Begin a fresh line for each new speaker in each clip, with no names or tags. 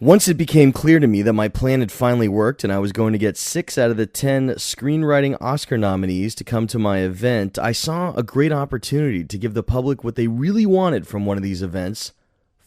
Once it became clear to me that my plan had finally worked and I was going to get 6 out of the 10 Screenwriting Oscar nominees to come to my event, I saw a great opportunity to give the public what they really wanted from one of these events: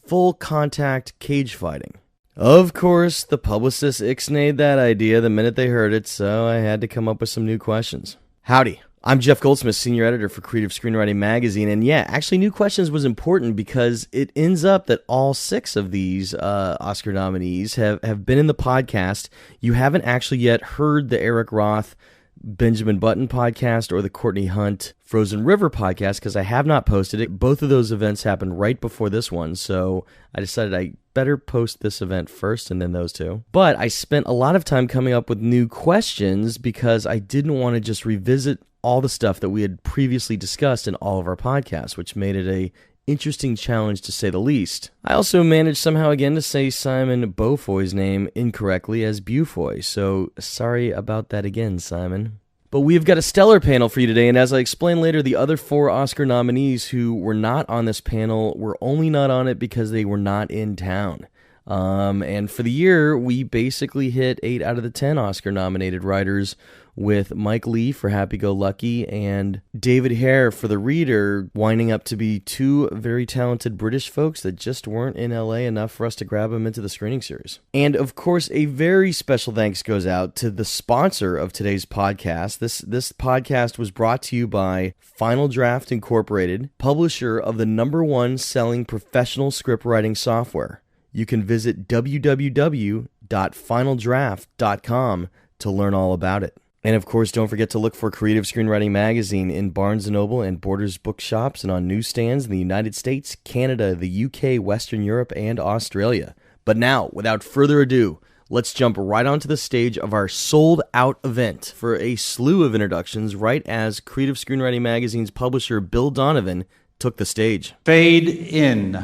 full contact cage fighting. Of course, the publicists ixnayed that idea the minute they heard it, so I had to come up with some new questions. Howdy. I'm Jeff Goldsmith, Senior Editor for Creative Screenwriting Magazine, and yeah, actually New Questions was important because it ends up that all 6 of these Oscar nominees have been in the podcast. You haven't actually yet heard the Eric Roth, Benjamin Button podcast or the Courtney Hunt Frozen River podcast because I have not posted it. Both of those events happened right before this one, so I decided I better post this event first and then those 2. But I spent a lot of time coming up with new questions because I didn't want to just revisit all the stuff that we had previously discussed in all of our podcasts, which made it a interesting challenge to say the least. I also managed somehow again to say Simon Beaufoy's name incorrectly as Beaufoy, so sorry about that again, Simon. But we've got a stellar panel for you today, and as I explain later, the other 4 Oscar nominees who were not on this panel were only not on it because they were not in town. And for the year, we basically hit 8 out of the 10 Oscar-nominated writers, with Mike Lee for Happy Go Lucky and David Hare for The Reader winding up to be 2 very talented British folks that just weren't in LA enough for us to grab them into the screening series. And of course, a very special thanks goes out to the sponsor of today's podcast. This podcast was brought to you by Final Draft Incorporated, publisher of the #1 selling professional scriptwriting software. You can visit www.finaldraft.com to learn all about it. And of course, don't forget to look for Creative Screenwriting Magazine in Barnes & Noble and Borders bookshops and on newsstands in the United States, Canada, the UK, Western Europe, and Australia. But now, without further ado, let's jump right onto the stage of our sold-out event for a slew of introductions right as Creative Screenwriting Magazine's publisher Bill Donovan took the stage.
Fade in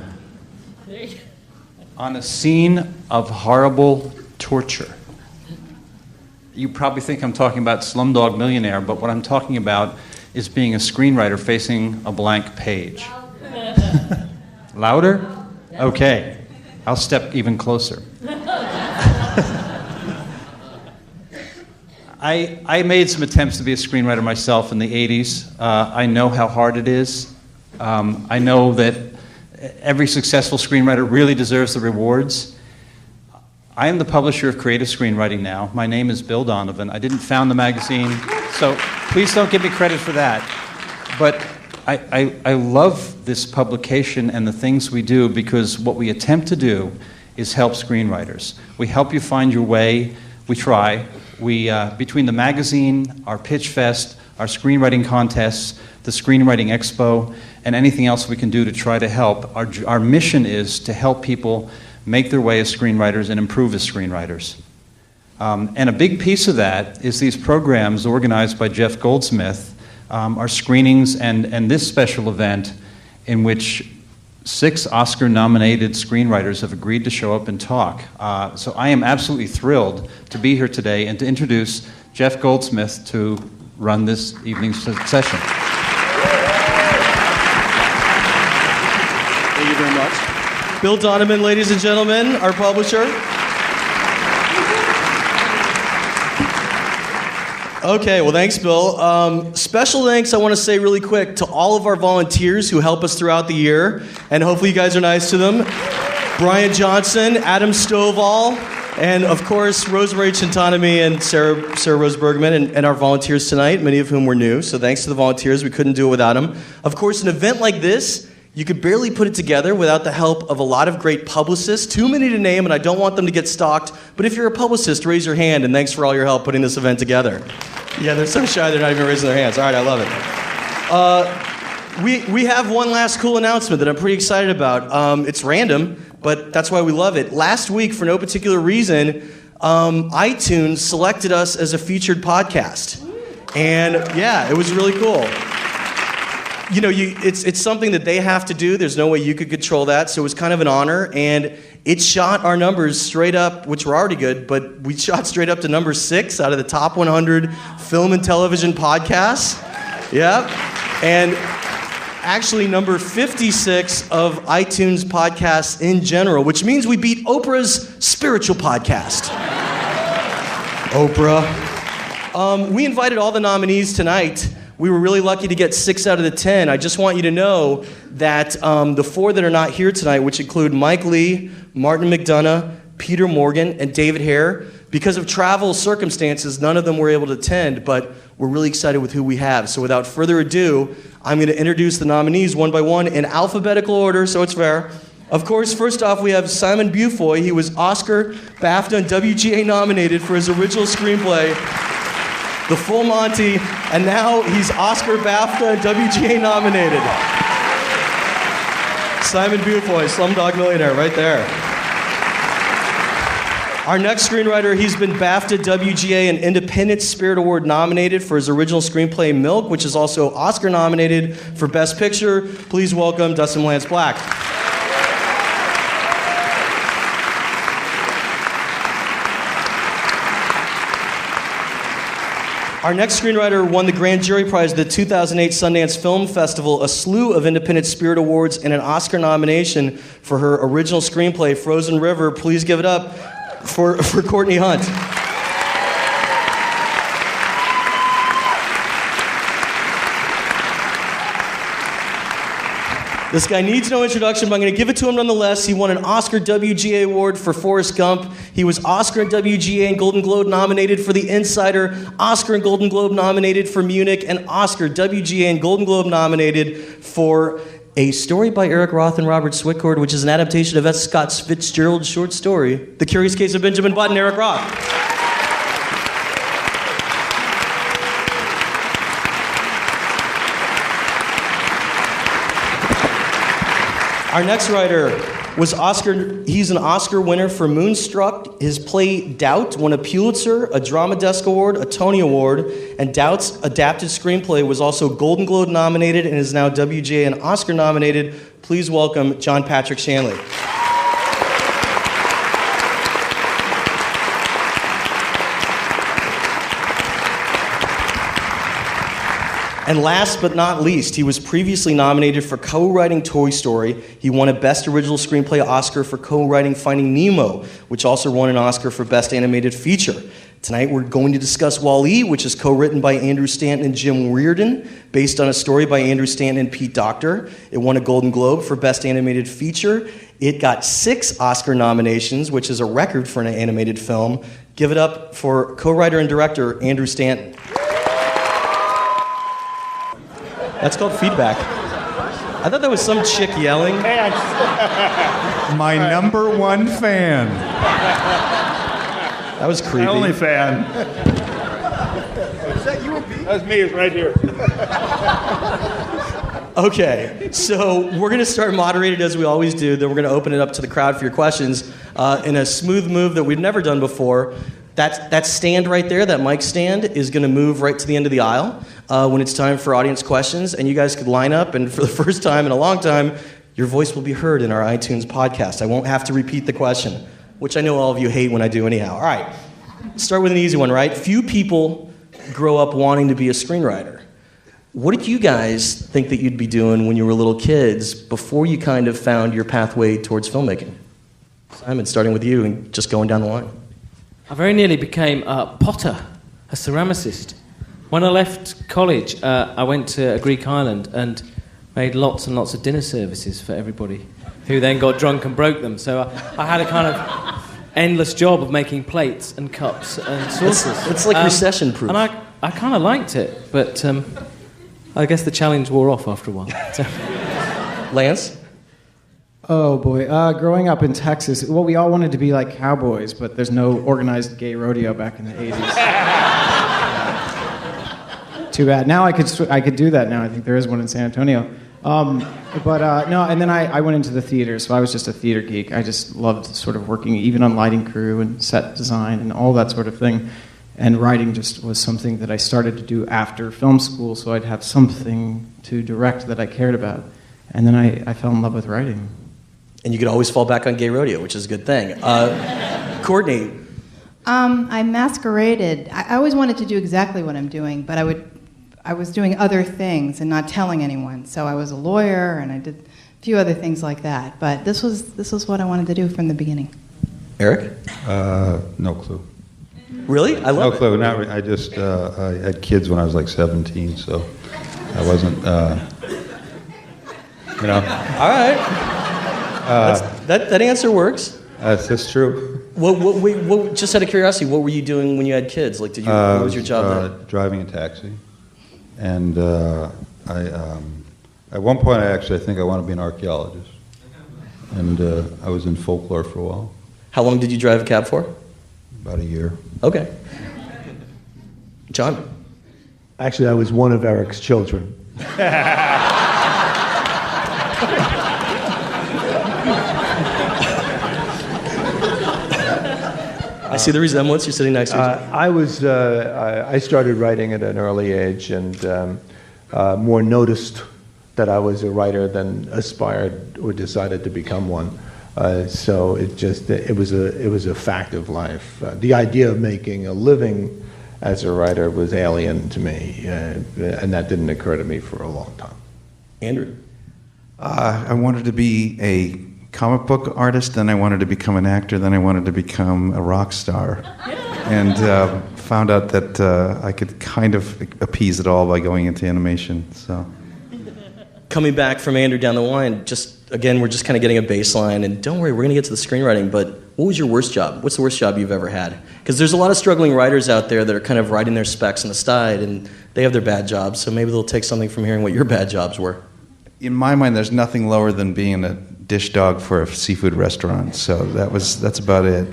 on a scene of horrible torture. You probably think I'm talking about Slumdog Millionaire, but what I'm talking about is being a screenwriter facing a blank page. Louder? Okay. I'll step even closer. I made some attempts to be a screenwriter myself in the 80s. I know how hard it is. I know that every successful screenwriter really deserves the rewards. I am the publisher of Creative Screenwriting now. My name is Bill Donovan. I didn't found the magazine, so please don't give me credit for that. But I love this publication and the things we do because what we attempt to do is help screenwriters. We help you find your way. We try. Between the magazine, our Pitch Fest, our screenwriting contests, the Screenwriting Expo, and anything else we can do to try to help, our mission is to help people make their way as screenwriters and improve as screenwriters. And a big piece of that is these programs organized by Jeff Goldsmith, our screenings and this special event in which 6 Oscar-nominated screenwriters have agreed to show up and talk. So I am absolutely thrilled to be here today and to introduce Jeff Goldsmith to run this evening's session.
Thank you very much. Bill Donovan, ladies and gentlemen, our publisher. Okay, well, thanks, Bill. Special thanks, I want to say really quick, to all of our volunteers who help us throughout the year, and hopefully you guys are nice to them. Brian Johnson, Adam Stovall, and of course, Rosemary Chintanami and Sarah Rose Bergman, and our volunteers tonight, many of whom were new, so thanks to the volunteers, we couldn't do it without them. Of course, an event like this, you could barely put it together without the help of a lot of great publicists. Too many to name, and I don't want them to get stalked. But if you're a publicist, raise your hand, and thanks for all your help putting this event together. Yeah, they're so shy they're not even raising their hands. All right, I love it. We have one last cool announcement that I'm pretty excited about. It's random, but that's why we love it. Last week, for no particular reason, iTunes selected us as a featured podcast. And yeah, it was really cool. You know, it's something that they have to do. There's no way you could control that, so it was kind of an honor, and it shot our numbers straight up, which were already good, but we shot straight up to number 6 out of the top 100 film and television podcasts. Yep. And actually number 56 of iTunes podcasts in general, which means we beat Oprah's spiritual podcast. Oprah. We invited all the nominees tonight. We were really lucky to get 6 out of the 10. I just want you to know that the 4 that are not here tonight, which include Mike Lee, Martin McDonough, Peter Morgan, and David Hare, because of travel circumstances, none of them were able to attend, but we're really excited with who we have. So without further ado, I'm going to introduce the nominees one by one in alphabetical order, so it's fair. Of course, first off, we have Simon Beaufoy. He was Oscar, BAFTA, and WGA nominated for his original screenplay, The Full Monty, and now he's Oscar, BAFTA, and WGA nominated. Simon Beaufoy, Slumdog Millionaire, right there. Our next screenwriter, he's been BAFTA, WGA, and Independent Spirit Award nominated for his original screenplay, Milk, which is also Oscar nominated for Best Picture. Please welcome Dustin Lance Black. Our next screenwriter won the Grand Jury Prize at the 2008 Sundance Film Festival, a slew of Independent Spirit Awards, and an Oscar nomination for her original screenplay, Frozen River. Please give it up for Courtney Hunt. This guy needs no introduction, but I'm going to give it to him nonetheless. He won an Oscar WGA Award for Forrest Gump. He was Oscar and WGA and Golden Globe nominated for The Insider, Oscar and Golden Globe nominated for Munich, and Oscar, WGA, and Golden Globe nominated for a story by Eric Roth and Robert Swicord, which is an adaptation of S. Scott Fitzgerald's short story, The Curious Case of Benjamin Button, Eric Roth. Our next writer was he's an Oscar winner for Moonstruck. His play Doubt won a Pulitzer, a Drama Desk Award, a Tony Award, and Doubt's adapted screenplay was also Golden Globe nominated and is now WGA and Oscar nominated. Please welcome John Patrick Shanley. And last but not least, he was previously nominated for co-writing Toy Story. He won a Best Original Screenplay Oscar for co-writing Finding Nemo, which also won an Oscar for Best Animated Feature. Tonight we're going to discuss Wall-E, which is co-written by Andrew Stanton and Jim Reardon, based on a story by Andrew Stanton and Pete Docter. It won a Golden Globe for Best Animated Feature. It got 6 Oscar nominations, which is a record for an animated film. Give it up for co-writer and director Andrew Stanton. That's called feedback. I thought that was some chick yelling.
My number one fan.
That was creepy.
My only fan.
Is that you or Pete? That's me, it's right here.
Okay, so we're going to start moderated as we always do. Then we're going to open it up to the crowd for your questions in a smooth move that we've never done before. That stand right there, that mic stand, is going to move right to the end of the aisle when it's time for audience questions. And you guys could line up, and for the first time in a long time, your voice will be heard in our iTunes podcast. I won't have to repeat the question, which I know all of you hate when I do anyhow. All right, start with an easy one, right? Few people grow up wanting to be a screenwriter. What did you guys think that you'd be doing when you were little kids before you kind of found your pathway towards filmmaking? Simon, starting with you and just going down the line.
I very nearly became a potter, a ceramicist. When I left college, I went to a Greek island and made lots and lots of dinner services for everybody, who then got drunk and broke them. So I had a kind of endless job of making plates and cups and saucers.
It's like recession-proof.
And I kind of liked it, but I guess the challenge wore off after a while. So.
Lance?
Oh boy, growing up in Texas, well, we all wanted to be like cowboys, but there's no organized gay rodeo back in the 80s. Too bad. Now I could do that now. I think there is one in San Antonio. No, and then I went into the theater, so I was just a theater geek. I just loved sort of working even on lighting crew and set design and all that sort of thing. And writing just was something that I started to do after film school, so I'd have something to direct that I cared about. And then I fell in love with writing.
And you could always fall back on gay rodeo, which is a good thing. Courtney?
I masqueraded. I always wanted to do exactly what I'm doing, but I was doing other things and not telling anyone. So I was a lawyer, and I did a few other things like that. But this was what I wanted to do from the beginning.
Eric?
No clue.
Really? I love
No clue. Not I just I had kids when I was like 17, so I wasn't. You know.
All right. That answer works.
That's true.
What, just out of curiosity, what were you doing when you had kids? Like, what was your job then?
Driving a taxi, and at one point I think I wanted to be an archaeologist, and I was in folklore for a while.
How long did you drive a cab for?
About a year.
Okay. John?
Actually, I was one of Eric's children.
I see the resemblance. You're sitting next to each
other. I started writing at an early age, and more noticed that I was a writer than aspired or decided to become one. So it was a fact of life. The idea of making a living as a writer was alien to me, and that didn't occur to me for a long time.
Andrew?
I wanted to be a comic book artist, then I wanted to become an actor, then I wanted to become a rock star, and found out that I could kind of appease it all by going into animation. So,
coming back from Andrew down the line, we're just kind of getting a baseline, and don't worry, we're going to get to the screenwriting, but what was your worst job? What's the worst job you've ever had? Because there's a lot of struggling writers out there that are kind of writing their specs on the side, and they have their bad jobs, so maybe they'll take something from hearing what your bad jobs were.
In my mind, there's nothing lower than being a dish dog for a seafood restaurant, so that's about it.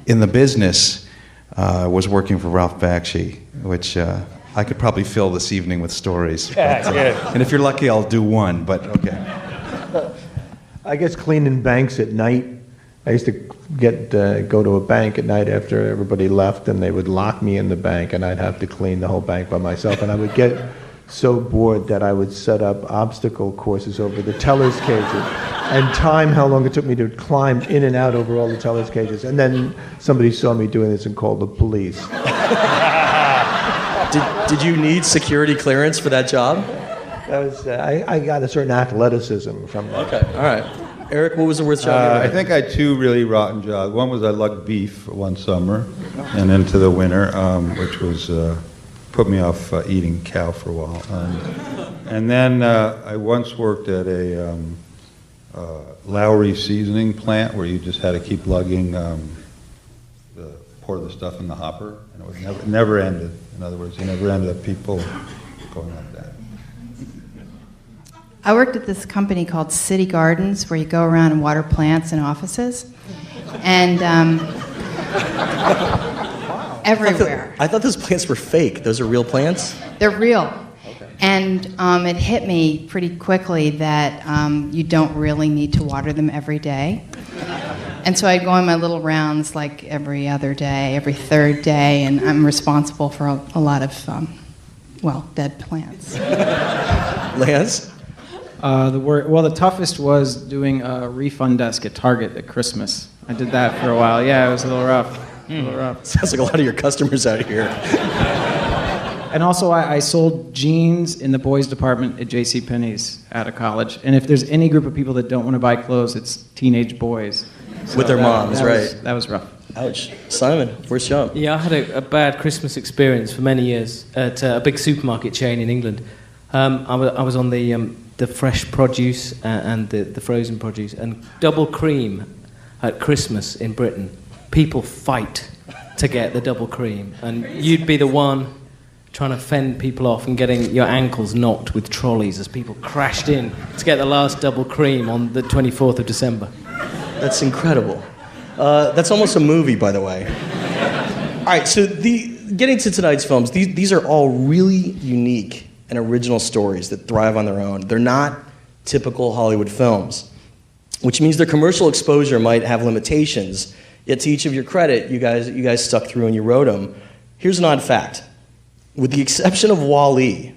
In the business, I was working for Ralph Bakshi, which I could probably fill this evening with stories. But, and if you're lucky, I'll do one, but okay.
I guess cleaning banks at night. I used to go to a bank at night after everybody left, and they would lock me in the bank, and I'd have to clean the whole bank by myself, and I would get so bored that I would set up obstacle courses over the teller's cages and time how long it took me to climb in and out over all the teller's cages. And then somebody saw me doing this and called the police.
Did you need security clearance for that job?
That was I got a certain athleticism from that.
Okay, all right. Eric, what was the worst job you ever had?
I think I had two really rotten jobs. One was I lugged beef one summer and into the winter, which was put me off eating cow for a while. And then I once worked at a Lowry seasoning plant where you just had to keep lugging pour the stuff in the hopper, and it never ended. In other words, you never ended up people going like that.
I worked at this company called City Gardens, where you go around and water plants in offices, and everywhere.
I thought those plants were fake. Those are real plants?
They're real. Okay. And it hit me pretty quickly that you don't really need to water them every day. And so I'd go on my little rounds like every other day, every third day, and I'm responsible for a lot of, dead plants.
Lance?
The toughest was doing a refund desk at Target at Christmas. I did that for a while. Yeah, it was a little rough.
Sounds like a lot of your customers out here.
And also, I sold jeans in the boys department at JCPenney's out of college. And if there's any group of people that don't want to buy clothes, it's teenage boys. So
with their moms, right?
That was rough.
Ouch. Simon, worst job?
Yeah, I had a bad Christmas experience for many years at a big supermarket chain in England. I was on the fresh produce and the frozen produce, and double cream at Christmas in Britain. People fight to get the double cream, and you'd be the one trying to fend people off and getting your ankles knocked with trolleys as people crashed in to get the last double cream on the 24th of December.
That's incredible. That's almost a movie, by the way. All right, so getting to tonight's films, these are all really unique and original stories that thrive on their own. They're not typical Hollywood films, which means their commercial exposure might have limitations. Yet to each of your credit, you guys stuck through and you wrote them. Here's an odd fact. With the exception of Wall-E,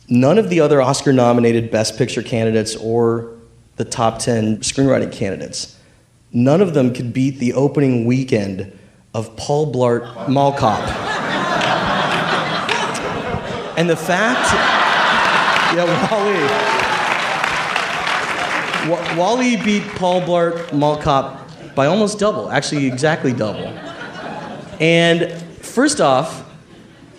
none of the other Oscar-nominated Best Picture candidates or the top 10 screenwriting candidates, none of them could beat the opening weekend of Paul Blart Mall Cop. And the fact, Wally beat Paul Blart Mall Cop by almost double, actually exactly double. And first off,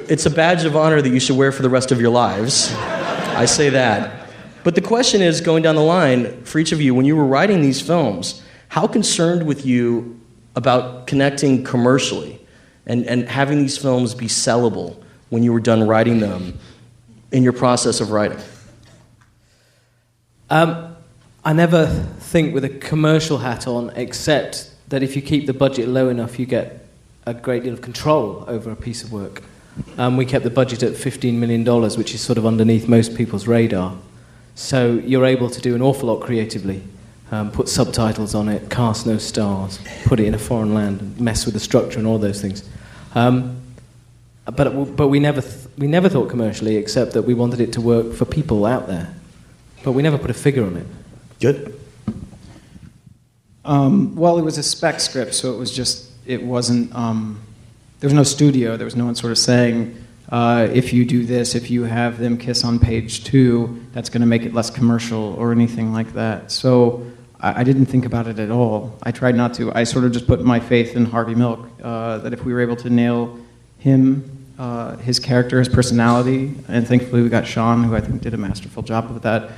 it's a badge of honor that you should wear for the rest of your lives. I say that. But the question is, going down the line, for each of you, when you were writing these films, how concerned were you about connecting commercially and having these films be sellable when you were done writing them in your process of writing?
I never think with a commercial hat on, except that if you keep the budget low enough, you get a great deal of control over a piece of work. We kept the budget at $15 million, which is sort of underneath most people's radar. So you're able to do an awful lot creatively. Put subtitles on it, cast no stars, put it in a foreign land, and mess with the structure and all those things. But we never thought commercially, except that we wanted it to work for people out there. But we never put a figure on it.
Good.
Well, it was a spec script, so it wasn't, there was no studio, there was no one sort of saying, if you do this, if you have them kiss on page 2, that's going to make it less commercial or anything like that. So I didn't think about it at all. I tried not to. I sort of just put my faith in Harvey Milk, that if we were able to nail him, his character, his personality, and thankfully we got Sean, who I think did a masterful job of that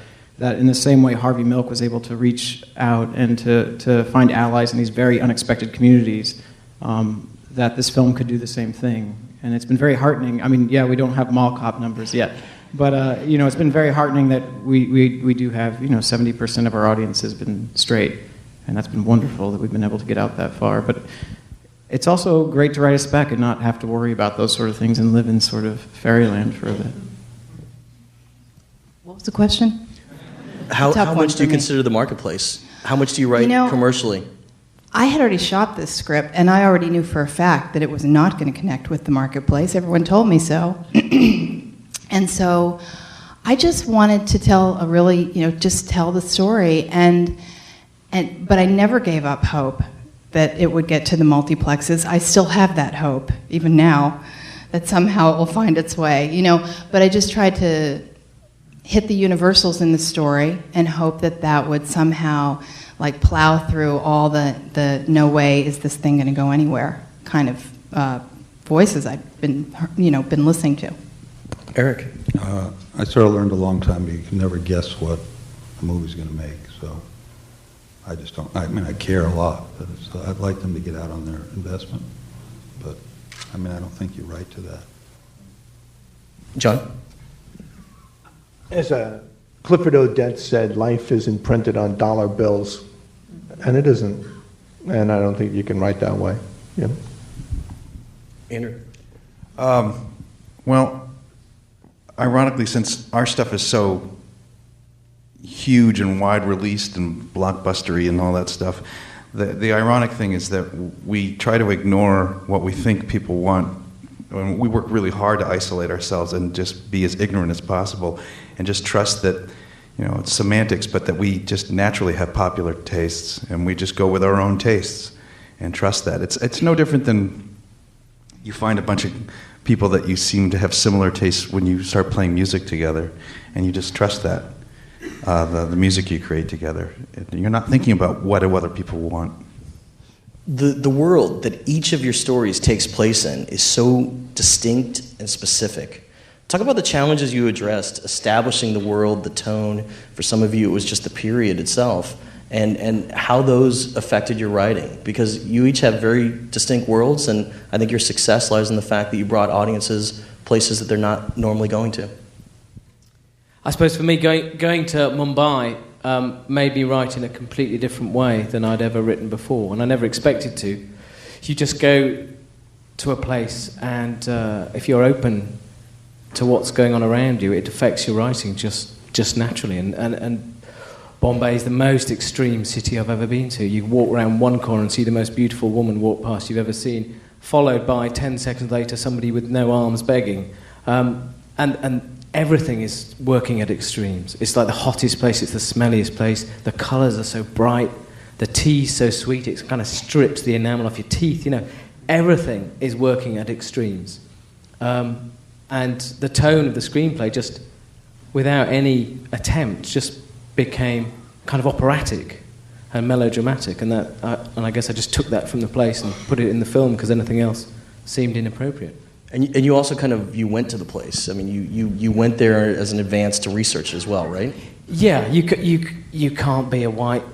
in the same way Harvey Milk was able to reach out and to find allies in these very unexpected communities, that this film could do the same thing. And it's been very heartening. I mean, yeah, we don't have mall cop numbers yet, but it's been very heartening that we do have 70% of our audience has been straight, and that's been wonderful that we've been able to get out that far. But it's also great to write a spec and not have to worry about those sort of things and live in sort of fairyland for a bit.
What was the question?
How much do you consider the marketplace? How much do you write commercially?
I had already shot this script, and I already knew for a fact that it was not going to connect with the marketplace. Everyone told me so. And so I just wanted to tell a really, just tell the story. But I never gave up hope that it would get to the multiplexes. I still have that hope, even now, that somehow it will find its way. But I just tried to hit the universals in the story and hope that would somehow plow through all the no way is this thing going to go anywhere kind of voices I've been listening to.
Eric?
I sort of learned a long time you can never guess what a movie's going to make, so I just don't. I mean, I care a lot, but I'd like them to get out on their investment, but I mean, I don't think you're right to that.
John?
As Clifford Odets said, life is imprinted on dollar bills, and it isn't. And I don't think you can write that way. Yeah.
Andrew?
Well, ironically, since our stuff is so huge and wide released and blockbustery and all that stuff, the ironic thing is that we try to ignore what we think people want. And we work really hard to isolate ourselves and just be as ignorant as possible and just trust that, it's semantics, but that we just naturally have popular tastes and we just go with our own tastes and trust that. It's no different than you find a bunch of people that you seem to have similar tastes when you start playing music together and you just trust that, the music you create together. You're not thinking about what do other people want.
The world that each of your stories takes place in is so distinct and specific. Talk about the challenges you addressed, establishing the world, the tone. For some of you, it was just the period itself, and how those affected your writing. Because you each have very distinct worlds, and I think your success lies in the fact that you brought audiences places that they're not normally going to.
I suppose for me, going to Mumbai made me write in a completely different way than I'd ever written before, and I never expected to. You just go to a place, and if you're open to what's going on around you, it affects your writing just naturally. And Bombay is the most extreme city I've ever been to. You walk around one corner and see the most beautiful woman walk past you've ever seen, followed by 10 seconds later somebody with no arms begging. And everything is working at extremes. It's like the hottest place, it's the smelliest place, the colours are so bright, the tea's so sweet, it kind of strips the enamel off your teeth, Everything is working at extremes. and the tone of the screenplay just, without any attempt, just became kind of operatic and melodramatic, and I guess I just took that from the place and put it in the film because anything else seemed inappropriate.
And you also you went to the place. I mean, you went there as an advance to research as well, right?
Yeah, you can't be a white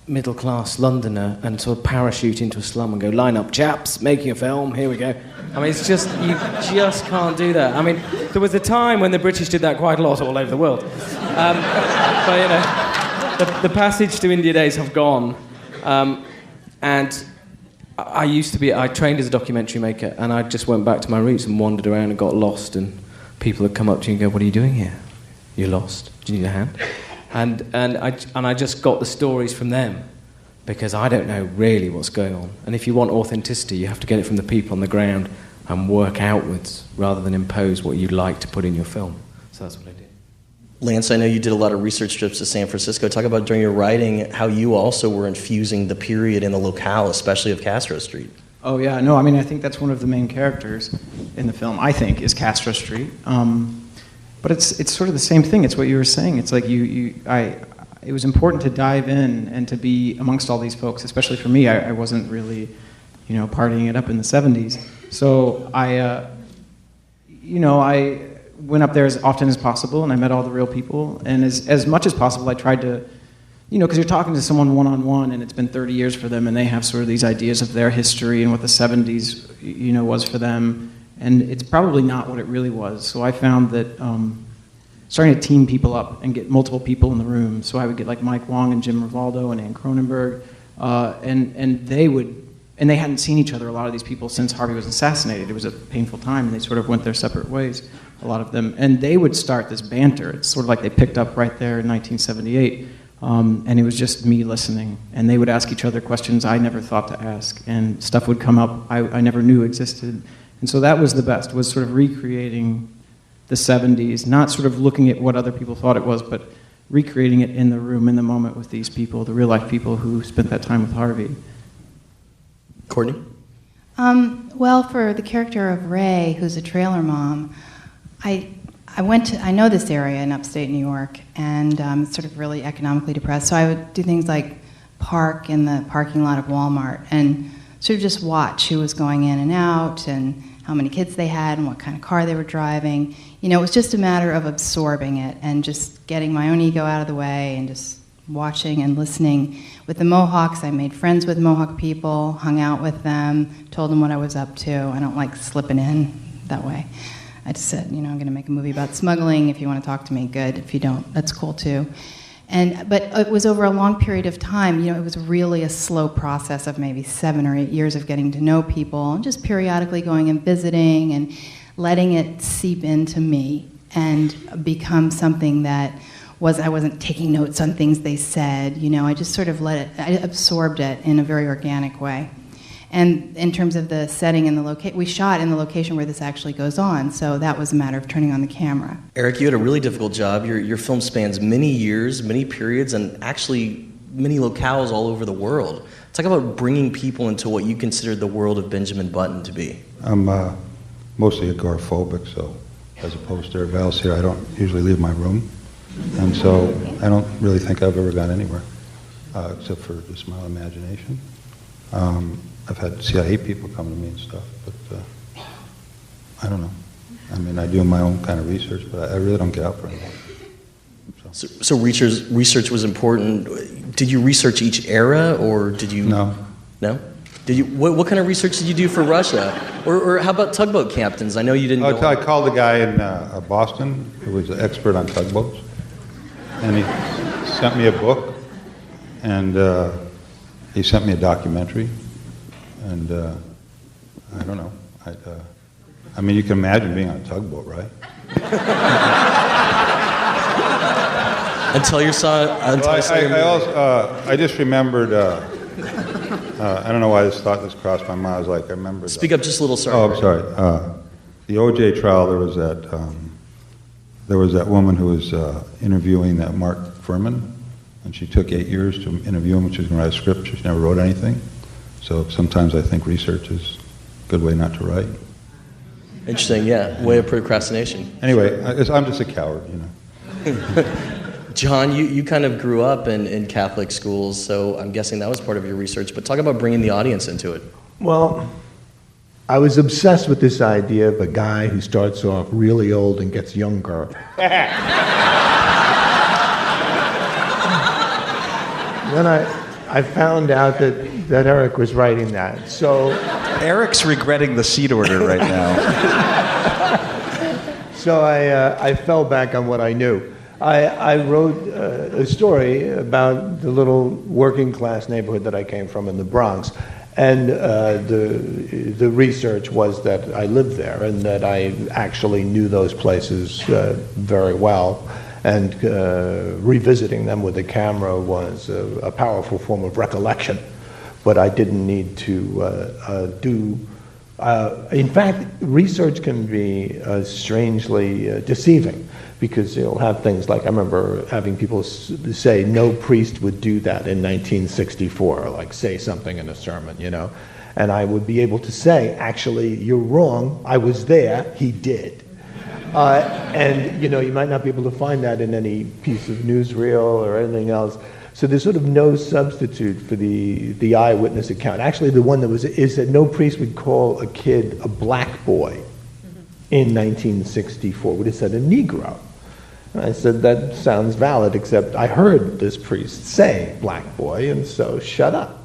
middle-class Londoner and sort of parachute into a slum and go, line up, chaps, making a film, here we go. I mean, it's just, you just can't do that. I mean, there was a time when the British did that quite a lot all over the world. But, you know, the passage to India days have gone. And I trained as a documentary maker, and I just went back to my roots and wandered around and got lost, and people would come up to you and go, what are you doing here? You're lost. Do you need a hand? And I just got the stories from them, because I don't know really what's going on. And if you want authenticity, you have to get it from the people on the ground and work outwards rather than impose what you'd like to put in your film. So that's what I did.
Lance, I know you did a lot of research trips to San Francisco. Talk about during your writing how you also were infusing the period and the locale, especially of Castro Street.
Oh yeah, no, I mean, I think that's one of the main characters in the film, I think, is Castro Street. But it's sort of the same thing. It's what you were saying. It's like it was important to dive in and to be amongst all these folks, especially for me. I wasn't really, partying it up in the 70s. So I went up there as often as possible, and I met all the real people. And as much as possible, I tried to, because you're talking to someone one-on-one, and it's been 30 years for them, and they have sort of these ideas of their history and what the 70s, was for them. And it's probably not what it really was. So I found that starting to team people up and get multiple people in the room. So I would get like Mike Wong and Jim Rivaldo and Ann Cronenberg, and they hadn't seen each other, a lot of these people, since Harvey was assassinated. It was a painful time, and they sort of went their separate ways, a lot of them. And they would start this banter. It's sort of like they picked up right there in 1978. And it was just me listening. And they would ask each other questions I never thought to ask. And stuff would come up I never knew existed. And so that was the best, was sort of recreating the 70s, not sort of looking at what other people thought it was, but recreating it in the room, in the moment with these people, the real-life people who spent that time with Harvey.
Courtney?
Well, for the character of Ray, who's a trailer mom, I know this area in upstate New York, and it's sort of really economically depressed, so I would do things like park in the parking lot of Walmart and sort of just watch who was going in and out and how many kids they had and what kind of car they were driving. It was just a matter of absorbing it and just getting my own ego out of the way and just watching and listening. With the Mohawks, I made friends with Mohawk people, hung out with them, told them what I was up to. I don't like slipping in that way. I just said, I'm going to make a movie about smuggling. If you want to talk to me, good. If you don't, that's cool too. But it was over a long period of time. It was really a slow process of maybe 7 or 8 years of getting to know people and just periodically going and visiting and letting it seep into me and become something that I wasn't taking notes on things they said. I just sort of I absorbed it in a very organic way. And in terms of the setting and the location, we shot in the location where this actually goes on, so that was a matter of turning on the camera.
Eric, you had a really difficult job. Your film spans many years, many periods, and actually many locales all over the world. Talk about bringing people into what you considered the world of Benjamin Button to be.
I'm mostly agoraphobic, so as opposed to everybody else here, I don't usually leave my room. And so I don't really think I've ever gone anywhere, except for just my imagination. I've had CIA people come to me and stuff, but I don't know. I mean, I do my own kind of research, but I really don't get out very much.
So research was important. Did you research each era, or did you?
No.
No? Did you? What kind of research did you do for Russia? Or how about tugboat captains? I know you didn't.
I called a guy in Boston who was an expert on tugboats, and he sent me a book, and he sent me a documentary. And I don't know. I mean, you can imagine being on a tugboat, right?
Until you saw it.
I just remembered. I don't know why this crossed my mind. I was like, I remember.
Speak up just a little, sorry.
Oh, I'm sorry. The O.J. trial. There was that woman who was interviewing that Mark Furman, and she took 8 years to interview him. She was going to write a script. She never wrote anything. So sometimes I think research is a good way not to write.
Interesting, yeah. Way of procrastination.
Anyway, I'm just a coward, you know.
John, you kind of grew up in Catholic schools, so I'm guessing that was part of your research. But talk about bringing the audience into it.
Well, I was obsessed with this idea of a guy who starts off really old and gets younger. Then I found out that Eric was writing that. So
Eric's regretting the seat order right now.
So I fell back on what I knew. I wrote a story about the little working class neighborhood that I came from in the Bronx. And the research was that I lived there and that I actually knew those places very well. And revisiting them with a camera was a powerful form of recollection. But I didn't need to do... in fact, research can be strangely deceiving, because you'll have things like, I remember having people say no priest would do that in 1964, like say something in a sermon, you know. And I would be able to say, actually, you're wrong, I was there, he did. And, you know, you might not be able to find that in any piece of newsreel or anything else. So there's sort of no substitute for the eyewitness account. Actually, the one is that no priest would call a kid a black boy in 1964. Would have said a Negro. And I said, that sounds valid, except I heard this priest say black boy, and so shut up.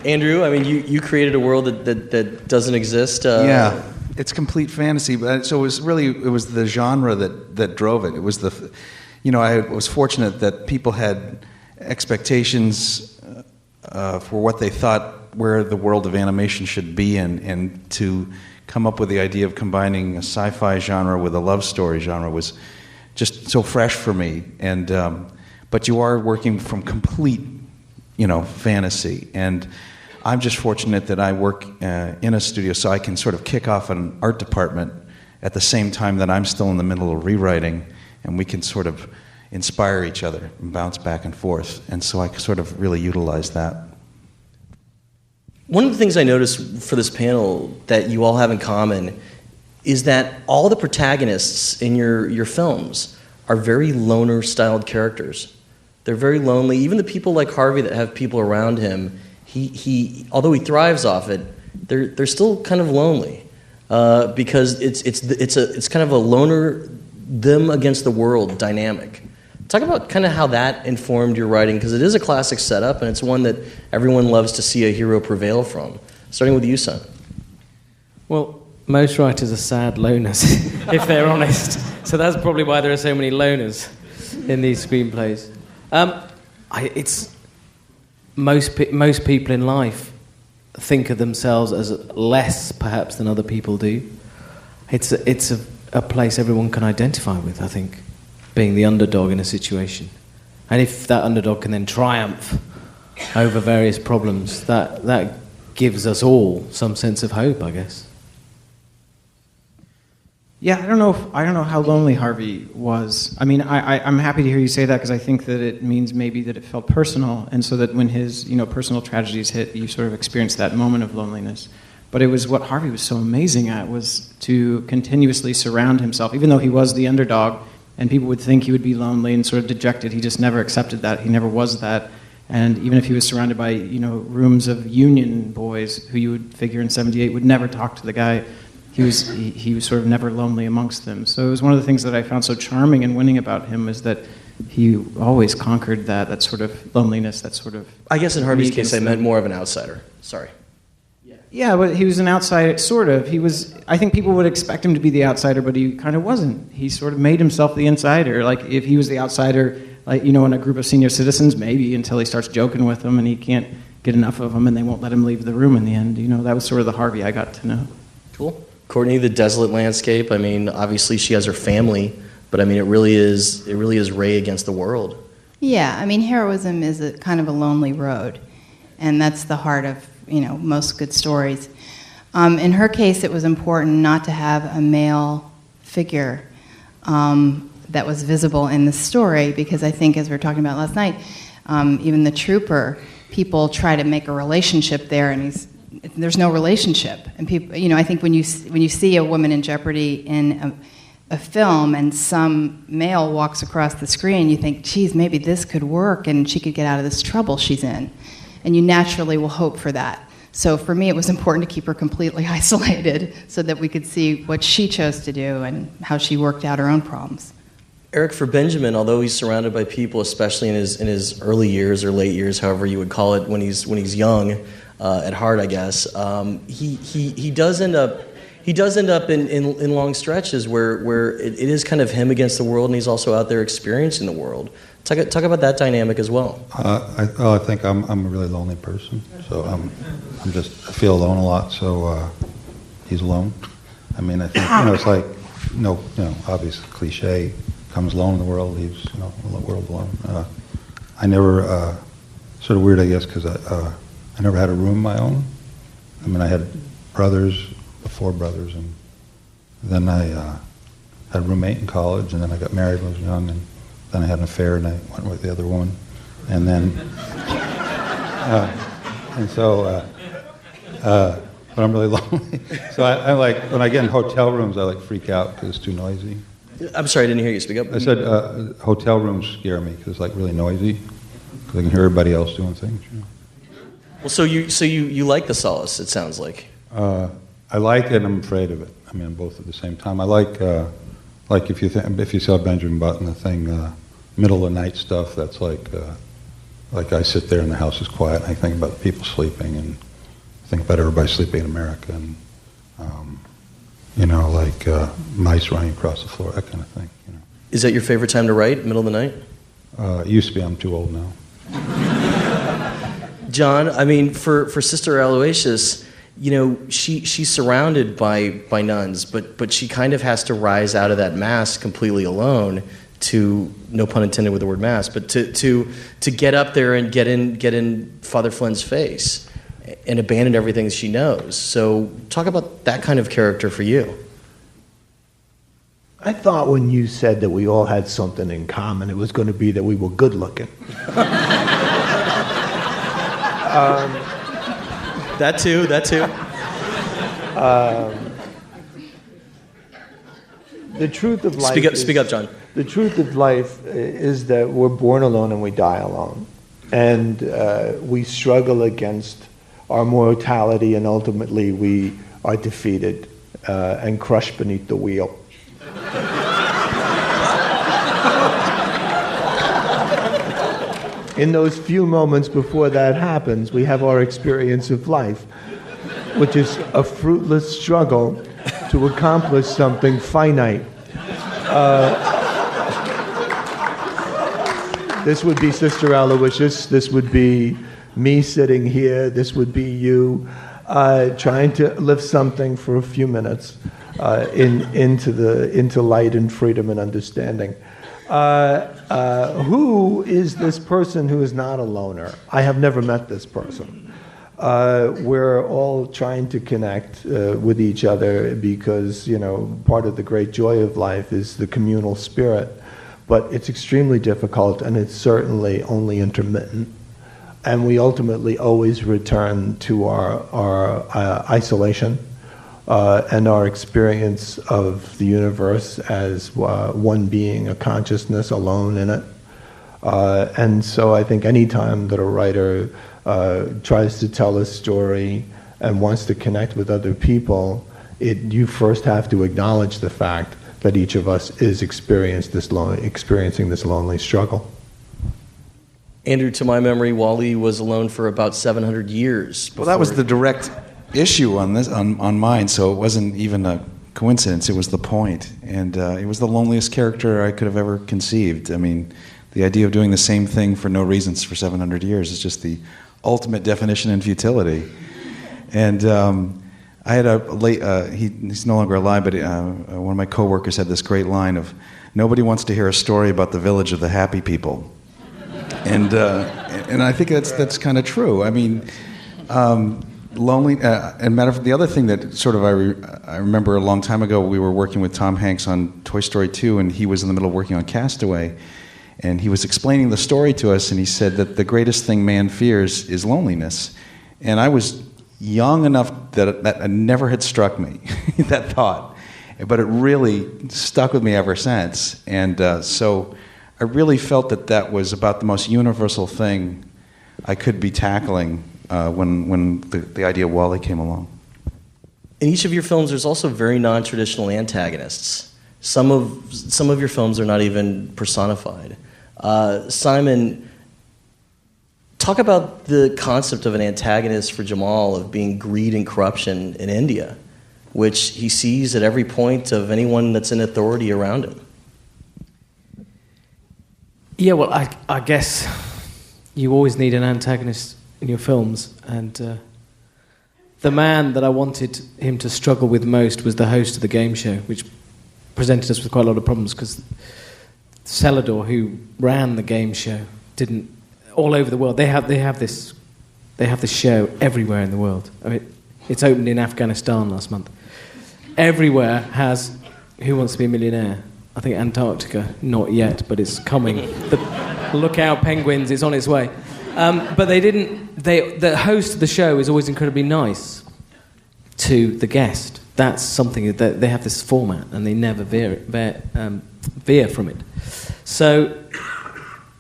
Andrew, I mean, you created a world that doesn't exist.
Yeah, it's complete fantasy. But so it was the genre that drove it. It was I was fortunate that people had expectations for what they thought where the world of animation should be, and to come up with the idea of combining a sci-fi genre with a love story genre was just so fresh for me. And but you are working from complete, fantasy. And I'm just fortunate that I work in a studio, so I can sort of kick off an art department at the same time that I'm still in the middle of rewriting, and we can sort of inspire each other and bounce back and forth. And so I sort of really utilize that.
One of the things I noticed for this panel that you all have in common is that all the protagonists in your films are very loner-styled characters. They're very lonely. Even the people like Harvey that have people around him, he although he thrives off it, they're still kind of lonely because it's kind of a loner, them against the world dynamic. Talk about kind of how that informed your writing, because it is a classic setup, and it's one that everyone loves to see a hero prevail from. Starting with you, son.
Well, most writers are sad loners, if they're honest. So that's probably why there are so many loners in these screenplays. Most people in life think of themselves as less, perhaps, than other people do. It's a place everyone can identify with, I think, being the underdog in a situation. And if that underdog can then triumph over various problems, that gives us all some sense of hope, I guess.
Yeah, I don't know how lonely Harvey was. I mean, I'm happy to hear you say that, because I think that it means maybe that it felt personal, and so that when his personal tragedies hit, you sort of experienced that moment of loneliness. But it was what Harvey was so amazing at, was to continuously surround himself, even though he was the underdog, and people would think he would be lonely and sort of dejected. He just never accepted that. He never was that. And even if he was surrounded by rooms of union boys who you would figure in '78 would never talk to the guy, he was sort of never lonely amongst them. So it was one of the things that I found so charming and winning about him, is that he always conquered that sort of loneliness, that sort of...
I guess in Harvey's case I meant more of an outsider. Sorry.
Yeah, but he was an outsider, sort of. I think people would expect him to be the outsider, but he kind of wasn't. He sort of made himself the insider. Like, if he was the outsider, in a group of senior citizens, maybe, until he starts joking with them and he can't get enough of them and they won't let him leave the room in the end. That was sort of the Harvey I got to know.
Cool. Courtney, the desolate landscape, I mean, obviously she has her family, but I mean, it really is Ray against the world.
Yeah, I mean, heroism is a kind of a lonely road, and that's the heart of most good stories. In her case, it was important not to have a male figure that was visible in the story, because I think, as we were talking about last night, even the trooper, people try to make a relationship there, and he's there's no relationship. And people, I think when you see a woman in jeopardy in a film and some male walks across the screen, you think, geez, maybe this could work and she could get out of this trouble she's in. And you naturally will hope for that. So for me, it was important to keep her completely isolated so that we could see what she chose to do and how she worked out her own problems.
Eric, for Benjamin, although he's surrounded by people, especially in his early years or late years, however you would call it, when he's young at heart, I guess, he does end up in long stretches where it is kind of him against the world, and he's also out there experiencing the world. Talk about that dynamic as well.
I think I'm a really lonely person, so I feel alone a lot. So he's alone. I mean, I think it's like obvious cliche. Comes alone in the world, leaves the world alone. I never sort of weird, I guess, because I never had a room of my own. I mean, I had four brothers, and then I had a roommate in college, and then I got married when I was young, and then I had an affair, and I went with the other woman, and then, but I'm really lonely. So I like, when I get in hotel rooms, I freak out because it's too noisy.
I'm sorry, I didn't hear you. Speak up.
I said hotel rooms scare me because it's really noisy, because I can hear everybody else doing things.
Well, so you like the solace, it sounds like.
I like it and I'm afraid of it. I mean, both at the same time. I like if you saw Benjamin Button, the thing, middle of the night stuff, that's like I sit there and the house is quiet and I think about the people sleeping and think about everybody sleeping in America and, mice running across the floor, that kind of thing.
Is that your favorite time to write, middle of the night?
It used to be. I'm too old now.
John, I mean, for Sister Aloysius, she's surrounded by nuns, but she kind of has to rise out of that mask completely alone to, no pun intended with the word mask, but to get up there and get in Father Flynn's face and abandon everything she knows. So talk about that kind of character for you.
I thought when you said that we all had something in common, it was going to be that we were good looking.
That too.
The truth of life.
Speak up, John.
The truth of life is that we're born alone and we die alone, and we struggle against our mortality, and ultimately we are defeated and crushed beneath the wheel. In those few moments before that happens, we have our experience of life, which is a fruitless struggle to accomplish something finite. This would be Sister Aloysius, this would be me sitting here, this would be you, trying to lift something for a few minutes into light and freedom and understanding. Who is this person who is not a loner? I have never met this person. We're all trying to connect with each other because, part of the great joy of life is the communal spirit. But it's extremely difficult, and it's certainly only intermittent. And we ultimately always return to our isolation and our experience of the universe as one being, a consciousness alone in it. And so I think any time that a writer tries to tell a story and wants to connect with other people, you first have to acknowledge the fact that each of us is experiencing this lonely struggle.
Andrew, to my memory, Wally was alone for about 700 years.
Well, that was the direct issue on mine, so it wasn't even a coincidence. It was the point, and it was the loneliest character I could have ever conceived. I mean, the idea of doing the same thing for no reasons for 700 years is just the ultimate definition in futility. And I had he's no longer alive, but one of my coworkers had this great line of, "Nobody wants to hear a story about the village of the happy people." And I think that's kind of true. I mean, lonely. And matter of fact, the other thing that sort of I remember a long time ago, we were working with Tom Hanks on Toy Story 2, and he was in the middle of working on Castaway, and he was explaining the story to us, and he said that the greatest thing man fears is loneliness, and I was young enough that that never had struck me, that thought. But it really stuck with me ever since. And so I really felt that that was about the most universal thing I could be tackling when the idea of Wally came along.
In each of your films, there's also very non-traditional antagonists. Some of your films are not even personified. Simon, talk about the concept of an antagonist for Jamal of being greed and corruption in India, which he sees at every point of anyone that's in authority around him.
Yeah, well, I guess you always need an antagonist in your films, and the man that I wanted him to struggle with most was the host of the game show, which presented us with quite a lot of problems because Celador, who ran the game show, didn't all over the world. They have this show everywhere in the world. I mean, it's opened in Afghanistan last month. Everywhere has Who Wants to Be a Millionaire. I think Antarctica, not yet, but it's coming. Look out, penguins! It's on its way. But they didn't. The host of the show is always incredibly nice to the guest. That's something that they have this format, and they never veer from it. So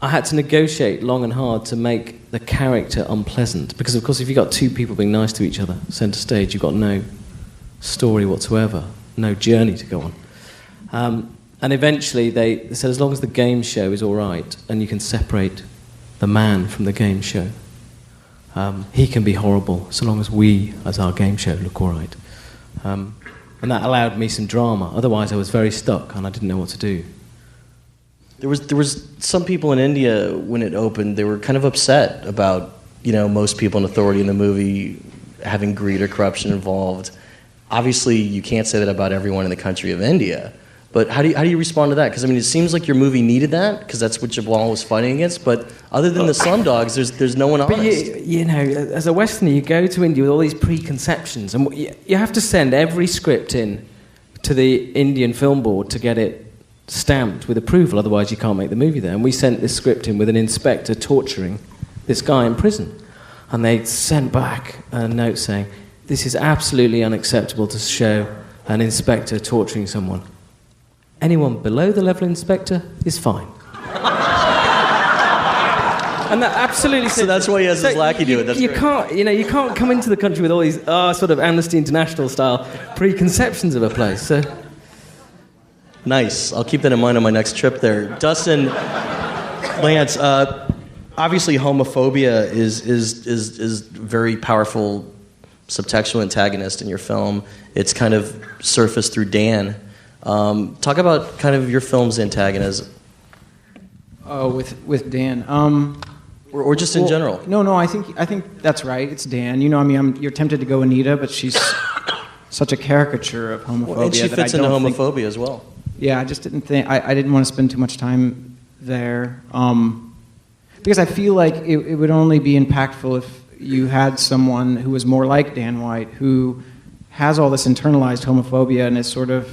I had to negotiate long and hard to make the character unpleasant, because of course, if you've got two people being nice to each other centre stage, you've got no story whatsoever, no journey to go on. And eventually, they said as long as the game show is all right, and you can separate the man from the game show, he can be horrible so long as we, as our game show, look all right. And that allowed me some drama. Otherwise, I was very stuck and I didn't know what to do.
There was some people in India when it opened. They were kind of upset about most people in authority in the movie having greed or corruption involved. Obviously, you can't say that about everyone in the country of India. But how do you respond to that? Because it seems like your movie needed that because that's what Jamal was fighting against. But other than the slumdogs, there's no one honest.
But as a Westerner, you go to India with all these preconceptions, and you have to send every script in to the Indian Film Board to get it stamped with approval. Otherwise, you can't make the movie there. And we sent this script in with an inspector torturing this guy in prison, and they sent back a note saying, "This is absolutely unacceptable to show an inspector torturing someone. Anyone below the level of inspector is fine." And that absolutely.
So that's why he has his lackey do it. That's
you
great.
can't, you can't come into the country with all these sort of Amnesty International style preconceptions of a place. So
nice. I'll keep that in mind on my next trip there. Dustin, Lance, obviously homophobia is very powerful subtextual antagonist in your film. It's kind of surfaced through Dan. Talk about kind of your film's antagonism.
Oh, with Dan.
Or just in general.
No, I think that's right. It's Dan. You're tempted to go Anita, but she's such a caricature of homophobia.
And she fits into homophobia as well.
Yeah, I just didn't think I didn't want to spend too much time there, because I feel like it would only be impactful if you had someone who was more like Dan White, who has all this internalized homophobia and is sort of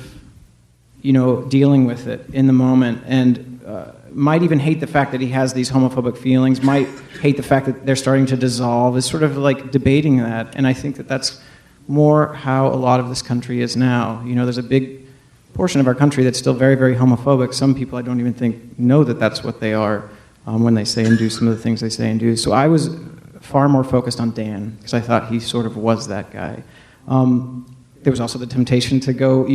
dealing with it in the moment, and might even hate the fact that he has these homophobic feelings, might hate the fact that they're starting to dissolve, is sort of like debating that. And I think that that's more how a lot of this country is now. There's a big portion of our country that's still very, very homophobic. Some people I don't even think know that that's what they are when they say and do some of the things they say and do. So I was far more focused on Dan, because I thought he sort of was that guy. There was also the temptation to go,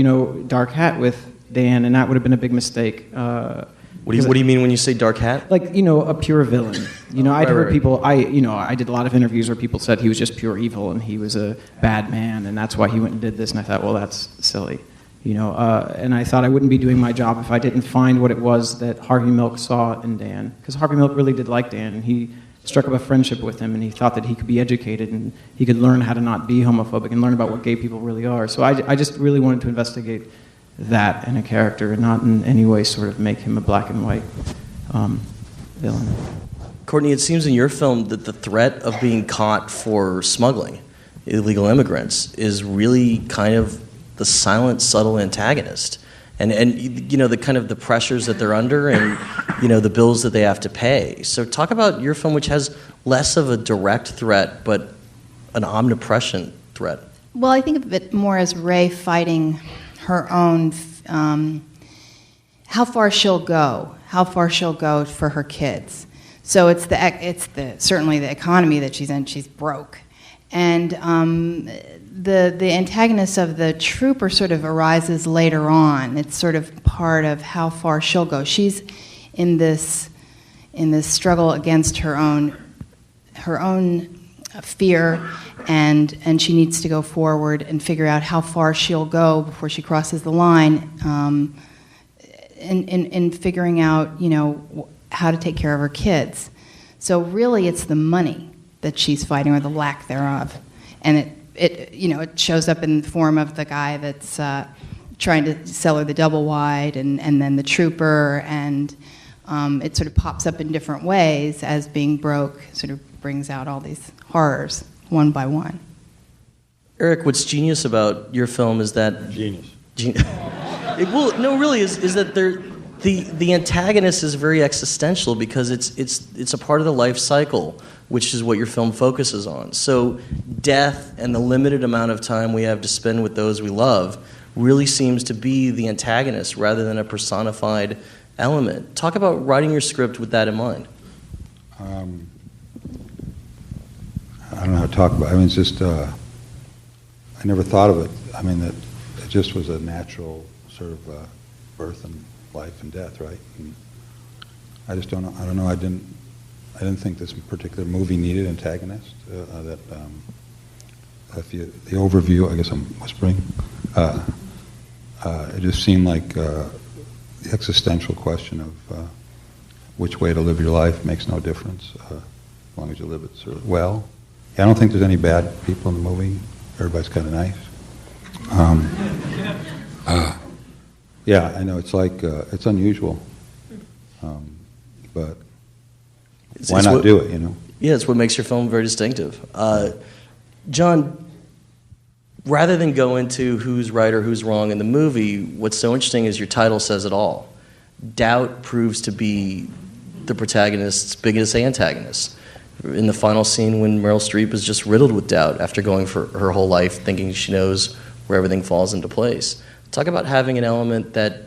dark hat with Dan, and that would have been a big mistake.
What do you mean when you say dark hat?
Like, a pure villain. I'd heard people, I did a lot of interviews where people said he was just pure evil and he was a bad man, and that's why he went and did this, and I thought, well, that's silly. And I thought I wouldn't be doing my job if I didn't find what it was that Harvey Milk saw in Dan. Because Harvey Milk really did like Dan, and he struck up a friendship with him, and he thought that he could be educated and he could learn how to not be homophobic and learn about what gay people really are. So I just really wanted to investigate that in a character and not in any way sort of make him a black and white villain.
Courtney, it seems in your film that the threat of being caught for smuggling illegal immigrants is really kind of the silent, subtle antagonist. And the kind of the pressures that they're under and, the bills that they have to pay. So talk about your film, which has less of a direct threat, but an omnipresent threat.
Well, I think of it more as Ray fighting her own, how far she'll go for her kids. So it's certainly the economy that she's in. She's broke, and the antagonist of the trooper sort of arises later on. It's sort of part of how far she'll go. She's in this struggle against her own fear, and she needs to go forward and figure out how far she'll go before she crosses the line, in figuring out, how to take care of her kids. So really, it's the money that she's fighting, or the lack thereof, and it shows up in the form of the guy that's trying to sell her the double wide, and then the trooper, and it sort of pops up in different ways as being broke sort of brings out all these horrors one by one.
Eric, what's genius about your film is that
Genius.
Is that the antagonist is very existential because it's a part of the life cycle, which is what your film focuses on. So death and the limited amount of time we have to spend with those we love really seems to be the antagonist rather than a personified element. Talk about writing your script with that in mind.
I don't know how to talk about it. I mean, it's just, I never thought of it. I mean, that it just was a natural sort of birth and life and death, right? And I just don't know. I don't know. I didn't think this particular movie needed antagonist. The overview, I guess I'm whispering. It just seemed like the existential question of which way to live your life makes no difference as long as you live it sort of well. Yeah, I don't think there's any bad people in the movie. Everybody's kind of nice. Yeah, I know, it's like, it's unusual. But why not do it,
Yeah, it's what makes your film very distinctive. John, rather than go into who's right or who's wrong in the movie, what's so interesting is your title says it all. Doubt proves to be the protagonist's biggest antagonist. In the final scene when Meryl Streep is just riddled with doubt after going for her whole life thinking she knows where everything falls into place. Talk about having an element that,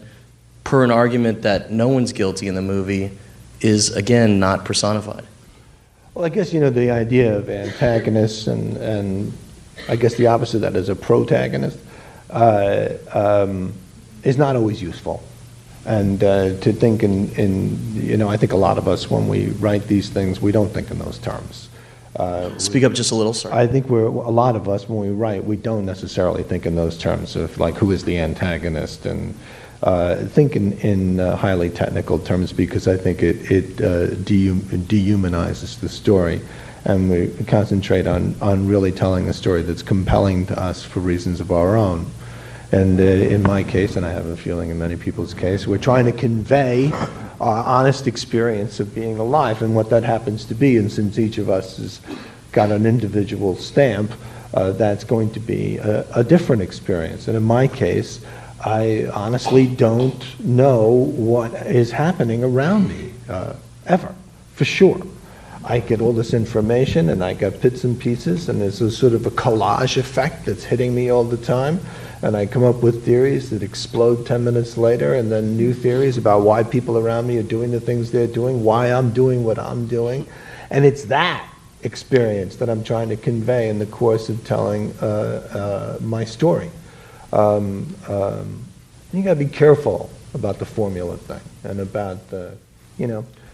per an argument that no one's guilty in the movie, is, again, not personified.
Well, I guess, the idea of antagonists and I guess the opposite of that is a protagonist is not always useful. And to think I think a lot of us, when we write these things, we don't think in those terms.
Speak up just a little, sir.
I think a lot of us, when we write, we don't necessarily think in those terms of, like, who is the antagonist, and think in highly technical terms, because I think it dehumanizes the story. And we concentrate on really telling a story that's compelling to us for reasons of our own. And in my case, and I have a feeling in many people's case, we're trying to convey our honest experience of being alive and what that happens to be. And since each of us has got an individual stamp, that's going to be a different experience. And in my case, I honestly don't know what is happening around me, ever, for sure. I get all this information, and I get bits and pieces, and there's a sort of a collage effect that's hitting me all the time. And I come up with theories that explode 10 minutes later, and then new theories about why people around me are doing the things they're doing, why I'm doing what I'm doing. And it's that experience that I'm trying to convey in the course of telling my story. You got to be careful about the formula thing and about the,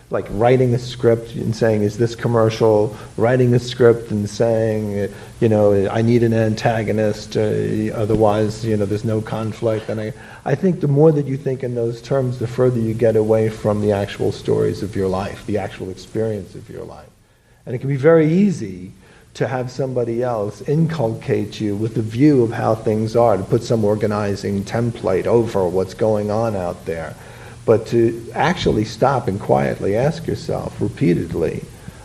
like writing a script and saying, is this commercial? Writing a script and saying, I need an antagonist, otherwise, there's no conflict. And I think the more that you think in those terms, the further you get away from the actual stories of your life, the actual experience of your life. And it can be very easy to have somebody else inculcate you with a view of how things are, to put some organizing template over what's going on out there. But to actually stop and quietly ask yourself repeatedly,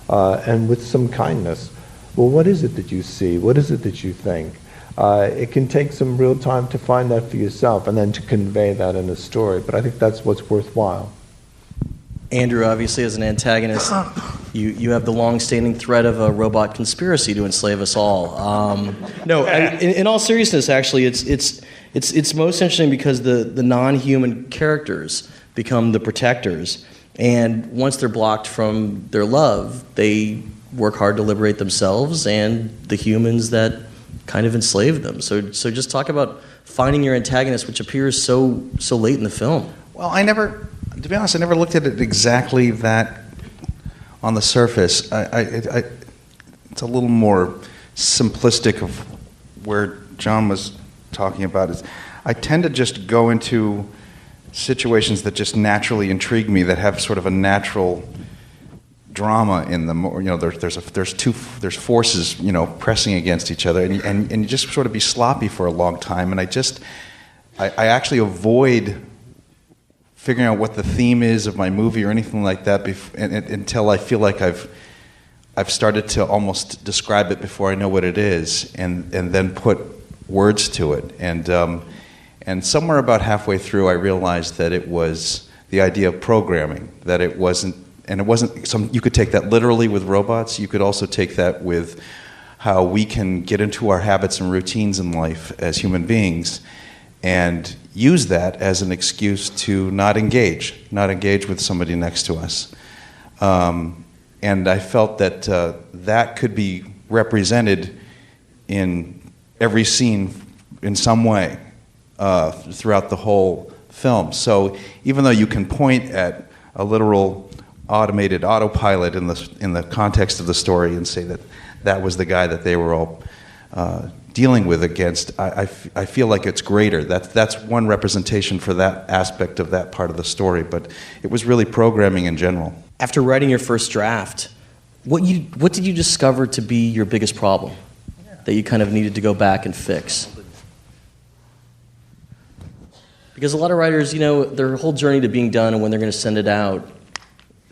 and with some kindness, well, what is it that you see? What is it that you think? It can take some real time to find that for yourself and then to convey that in a story. But I think that's what's worthwhile.
Andrew, obviously, as an antagonist, you have the long-standing threat of a robot conspiracy to enslave us all. In all seriousness, actually, it's most interesting because the non-human characters become the protectors, and once they're blocked from their love, they work hard to liberate themselves and the humans that kind of enslave them. So just talk about finding your antagonist, which appears so late in the film.
Well, to be honest, I never looked at it exactly that on the surface. It's a little more simplistic of where John was talking about. I tend to just go into situations that just naturally intrigue me, that have sort of a natural drama in them. There's forces pressing against each other, and you just sort of be sloppy for a long time. And I actually avoid figuring out what the theme is of my movie or anything like that until I feel like I've started to almost describe it before I know what it is, and then put words to it. And somewhere about halfway through, I realized that it was the idea of programming. That it wasn't you could take that literally with robots. You could also take that with how we can get into our habits and routines in life as human beings, and use that as an excuse to not engage with somebody next to us. And I felt that that could be represented in every scene in some way throughout the whole film. So even though you can point at a literal automated autopilot in the context of the story and say that was the guy that they were all dealing with against, I feel like it's greater. That's one representation for that aspect of that part of the story, but it was really programming in general.
After writing your first draft, what did you discover to be your biggest problem that you kind of needed to go back and fix? Because a lot of writers, their whole journey to being done and when they're going to send it out,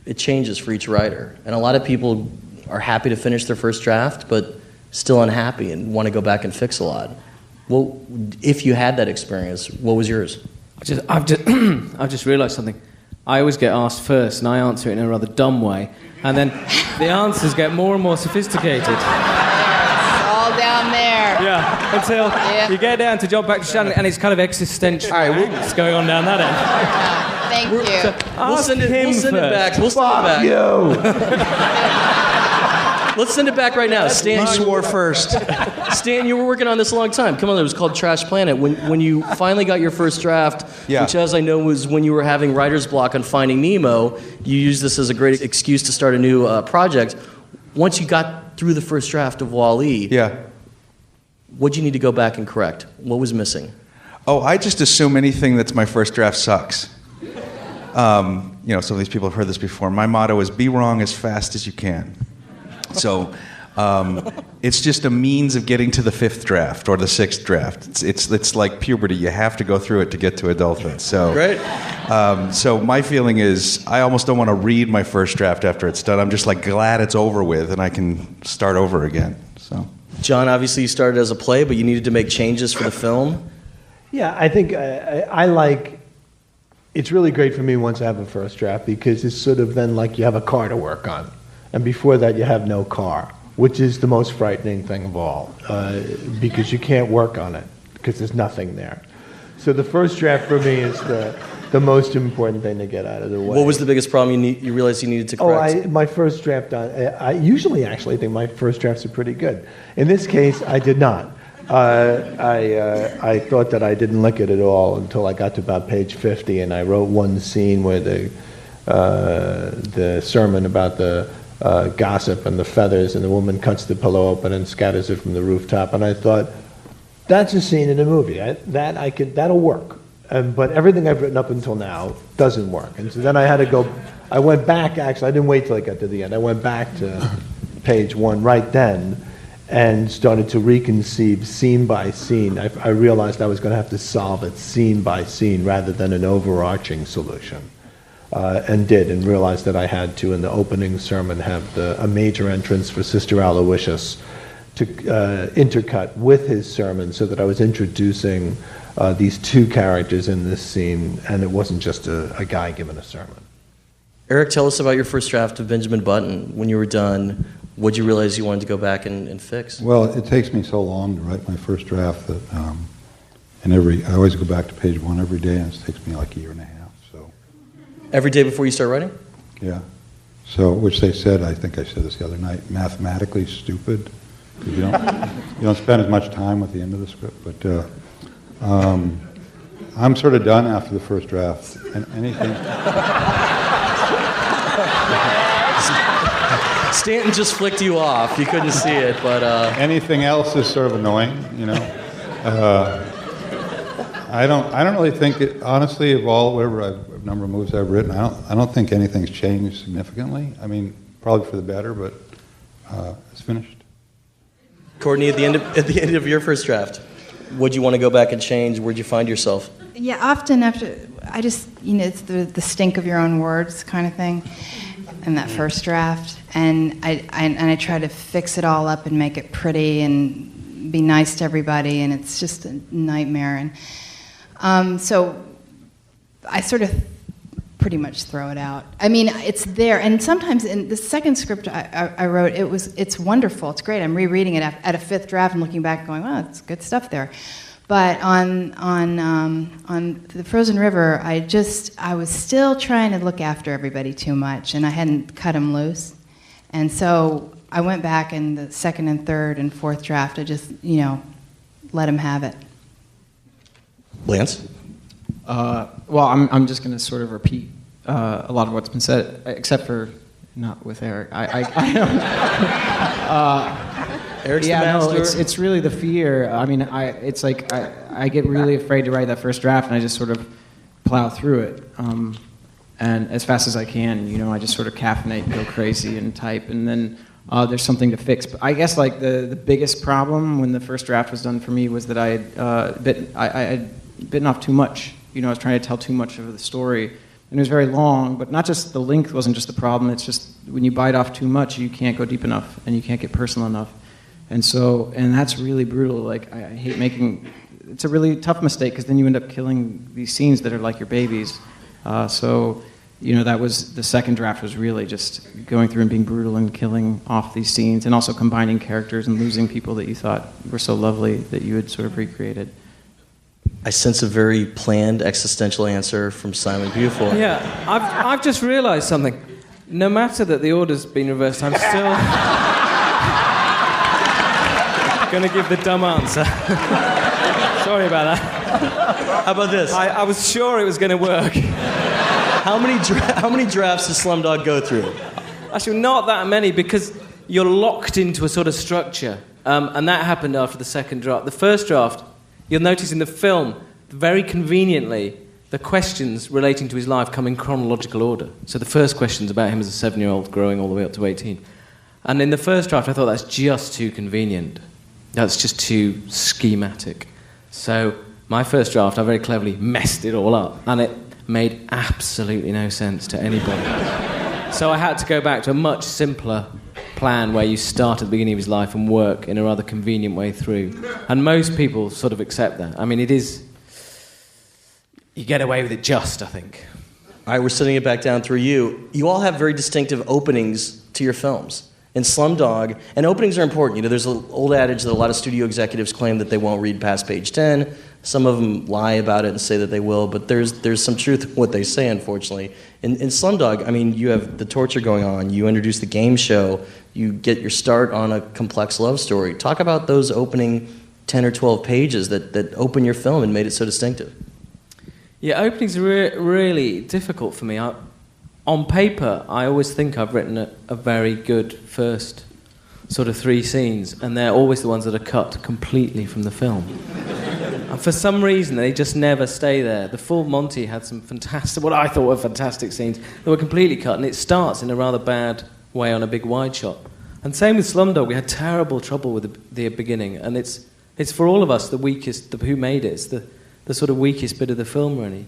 it changes for each writer. And a lot of people are happy to finish their first draft, but still unhappy and want to go back and fix a lot. Well, if you had that experience, what was yours?
I've just realised something. I always get asked first, and I answer it in a rather dumb way, and then the answers get more and more sophisticated.
All down there.
Yeah, until you get down to Job Back to Shanley, and it's kind of existential.
All right,
what's going on down that end?
Thank you.
So
We'll send it back.
Fuck you!
Let's send it back right now. Stan,
He swore first.
Stan, you were working on this a long time. Come on, it was called Trash Planet. When you finally got your first draft, which as I know was when you were having writer's block on Finding Nemo, you used this as a great excuse to start a new project. Once you got through the first draft of Wall-E, what'd you need to go back and correct? What was missing?
Oh, I just assume anything that's my first draft sucks. Some of these people have heard this before. My motto is be wrong as fast as you can. So it's just a means of getting to the fifth draft or the sixth draft. It's like puberty. You have to go through it to get to adulthood. So,
Great.
So my feeling is I almost don't want to read my first draft after it's done. I'm just like glad it's over with and I can start over again. So,
John, obviously you started as a play, but you needed to make changes for the film.
Yeah, I think I like. It's really great for me once I have a first draft because it's sort of then like you have a car to work on. And before that, you have no car, which is the most frightening thing of all, because you can't work on it, because there's nothing there. So the first draft for me is the most important thing to get out of the way.
What was the biggest problem you realized you needed to correct?
My first draft, I usually actually think my first drafts are pretty good. In this case, I did not. I thought that I didn't like it at all until I got to about page 50, and I wrote one scene where the sermon about the gossip and the feathers, and the woman cuts the pillow open and scatters it from the rooftop. And I thought, that's a scene in a movie. That'll work. But everything I've written up until now doesn't work. And so then I went back, actually, I didn't wait till I got to the end. I went back to page 1 right then and started to reconceive scene by scene. I realized I was going to have to solve it scene by scene rather than an overarching solution. And realized that I had to, in the opening sermon, have a major entrance for Sister Aloysius to intercut with his sermon so that I was introducing these two characters in this scene, and it wasn't just a guy giving a sermon.
Eric, tell us about your first draft of Benjamin Button. When you were done, what did you realize you wanted to go back and fix?
Well, it takes me so long to write my first draft that, I always go back to page 1 every day, and it takes me like a year and a half. So
every day before you start writing?
yeah. So, which they said, I think I said this the other night, mathematically stupid, because you don't spend as much time with the end of the script. But I'm sort of done after the first draft. And anything.
Stanton just flicked you off. You couldn't see it, but
anything else is sort of annoying, you know. I don't really think it. Honestly, of all whatever number of movies I've written, I don't think anything's changed significantly. I mean, probably for the better, but it's finished.
Courtney, at the end of your first draft, would you want to go back and change? Where'd you find yourself?
Yeah, often after, I just, it's the stink of your own words kind of thing in that first draft. And I try to fix it all up and make it pretty and be nice to everybody, and it's just a nightmare. And so I sort of pretty much throw it out. I mean, it's there, and sometimes in the second script I wrote, it's wonderful, it's great. I'm rereading it at a fifth draft and looking back, going, "Wow, it's good stuff there." But on the Frozen River, I was still trying to look after everybody too much, and I hadn't cut them loose, and so I went back in the second and third and fourth draft. I just let them have it.
Lance?
Well, I'm just going to sort of repeat a lot of what's been said, except for not with Eric.
Eric's the master.
It's really the fear. I mean, it's like I get really afraid to write that first draft, and I just sort of plow through it, and as fast as I can. I just sort of caffeinate and go crazy and type, and then there's something to fix. But I guess like the biggest problem when the first draft was done for me was that I had bitten off too much. I was trying to tell too much of the story, and it was very long. But not just the length wasn't just the problem. It's just when you bite off too much, you can't go deep enough, and you can't get personal enough. And that's really brutal. Like I hate making. It's a really tough mistake because then you end up killing these scenes that are like your babies. That was the second draft was really just going through and being brutal and killing off these scenes, and also combining characters and losing people that you thought were so lovely that you had sort of recreated.
I sense a very planned existential answer from Simon Beaufoy.
Yeah, I've just realised something. No matter that the order's been reversed, I'm still going to give the dumb answer. Sorry about that.
How about this?
I was sure it was going to work.
How many drafts does Slumdog go through?
Actually, not that many, because you're locked into a sort of structure. And that happened after the second draft. The first draft, you'll notice in the film, very conveniently, the questions relating to his life come in chronological order. So the first question's about him as a 7-year-old growing all the way up to 18. And in the first draft, I thought that's just too convenient. That's just too schematic. So my first draft, I very cleverly messed it all up. And it made absolutely no sense to anybody. So I had to go back to a much simpler plan where you start at the beginning of his life and work in a rather convenient way through. And most people sort of accept that. I mean, it is... You get away with it just, I think.
All right, we're sitting it back down through you. You all have very distinctive openings to your films. In Slumdog, and openings are important. There's an old adage that a lot of studio executives claim that they won't read past page 10. Some of them lie about it and say that they will, but there's some truth in what they say, unfortunately. In Slumdog, I mean, you have the torture going on. You introduce the game show. You get your start on a complex love story. Talk about those opening 10 or 12 pages that open your film and made it so distinctive.
Yeah, openings are really difficult for me. On paper, I always think I've written a very good first sort of 3 scenes, and they're always the ones that are cut completely from the film. And for some reason, they just never stay there. The Full Monty had some fantastic, what I thought were fantastic scenes that were completely cut, and it starts in a rather bad way on a big wide shot. And same with Slumdog, we had terrible trouble with the beginning, and it's for all of us the weakest, who made it, it's the sort of weakest bit of the film, really.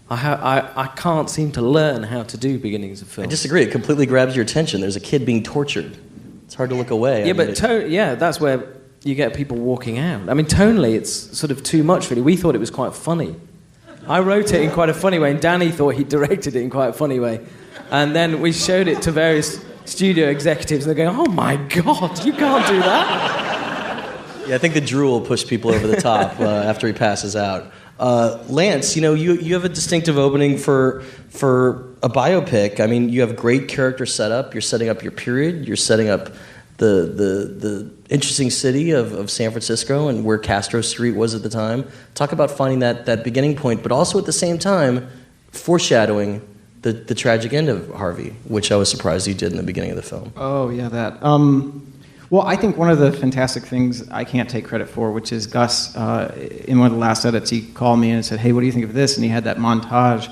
I can't seem to learn how to do beginnings of films.
I disagree. It completely grabs your attention. There's a kid being tortured. It's hard to look away.
Yeah, that's where you get people walking out. I mean, tonally, it's sort of too much, really. We thought it was quite funny. I wrote it in quite a funny way, and Danny thought he directed it in quite a funny way. And then we showed it to various studio executives, and they're going, "Oh my God, you can't do that."
Yeah, I think the drool pushed people over the top after he passes out. Lance, you have a distinctive opening for a biopic. I mean, you have great character setup. You're setting up your period. You're setting up the interesting city of San Francisco and where Castro Street was at the time. Talk about finding that beginning point, but also at the same time foreshadowing the tragic end of Harvey, which I was surprised you did in the beginning of the film.
Oh, yeah, that. Well, I think one of the fantastic things I can't take credit for, which is Gus, in one of the last edits, he called me and said, "Hey, what do you think of this?" And he had that montage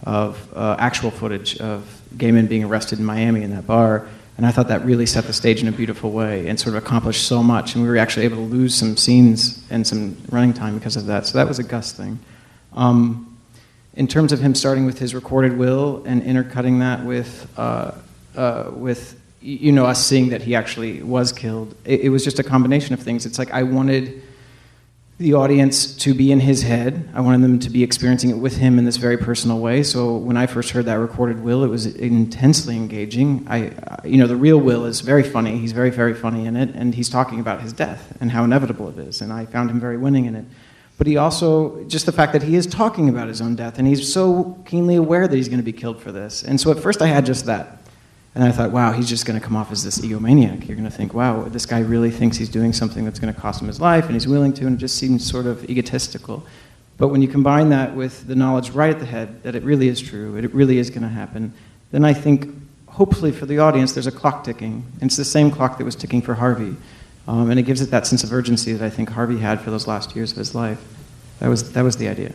of actual footage of gay men being arrested in Miami in that bar. And I thought that really set the stage in a beautiful way and sort of accomplished so much. And we were actually able to lose some scenes and some running time because of that. So that was a Gus thing. In terms of him starting with his recorded will and intercutting that with us seeing that he actually was killed, it was just a combination of things. It's like I wanted the audience to be in his head. I wanted them to be experiencing it with him in this very personal way. So when I first heard that recorded will, it was intensely engaging. The real Will is very funny. He's very, very funny in it, and he's talking about his death and how inevitable it is, and I found him very winning in it. But he also, just the fact that he is talking about his own death, and he's so keenly aware that he's going to be killed for this. And so at first I had just that. And I thought, wow, he's just going to come off as this egomaniac. You're going to think, wow, this guy really thinks he's doing something that's going to cost him his life, and he's willing to, and it just seems sort of egotistical. But when you combine that with the knowledge right at the head that it really is true, it really is going to happen, then I think, hopefully for the audience, there's a clock ticking. And it's the same clock that was ticking for Harvey. And it gives it that sense of urgency that I think Harvey had for those last years of his life. That was the idea.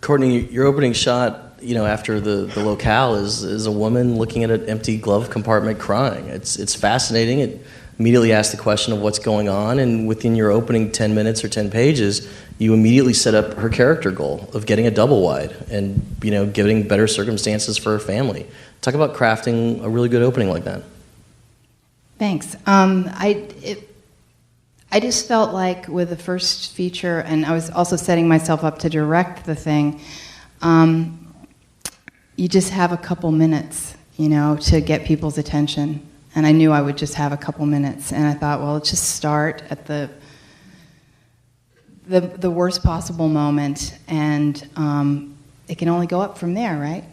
Courtney, your opening shot, after the locale is a woman looking at an empty glove compartment crying. It's fascinating. It immediately asks the question of what's going on, and within your opening 10 minutes or 10 pages, you immediately set up her character goal of getting a double wide and, giving better circumstances for her family. Talk about crafting a really good opening like that.
Thanks. I just felt like with the first feature, and I was also setting myself up to direct the thing, you just have a couple minutes, to get people's attention. And I knew I would just have a couple minutes. And I thought, well, let's just start at the worst possible moment, and it can only go up from there, right?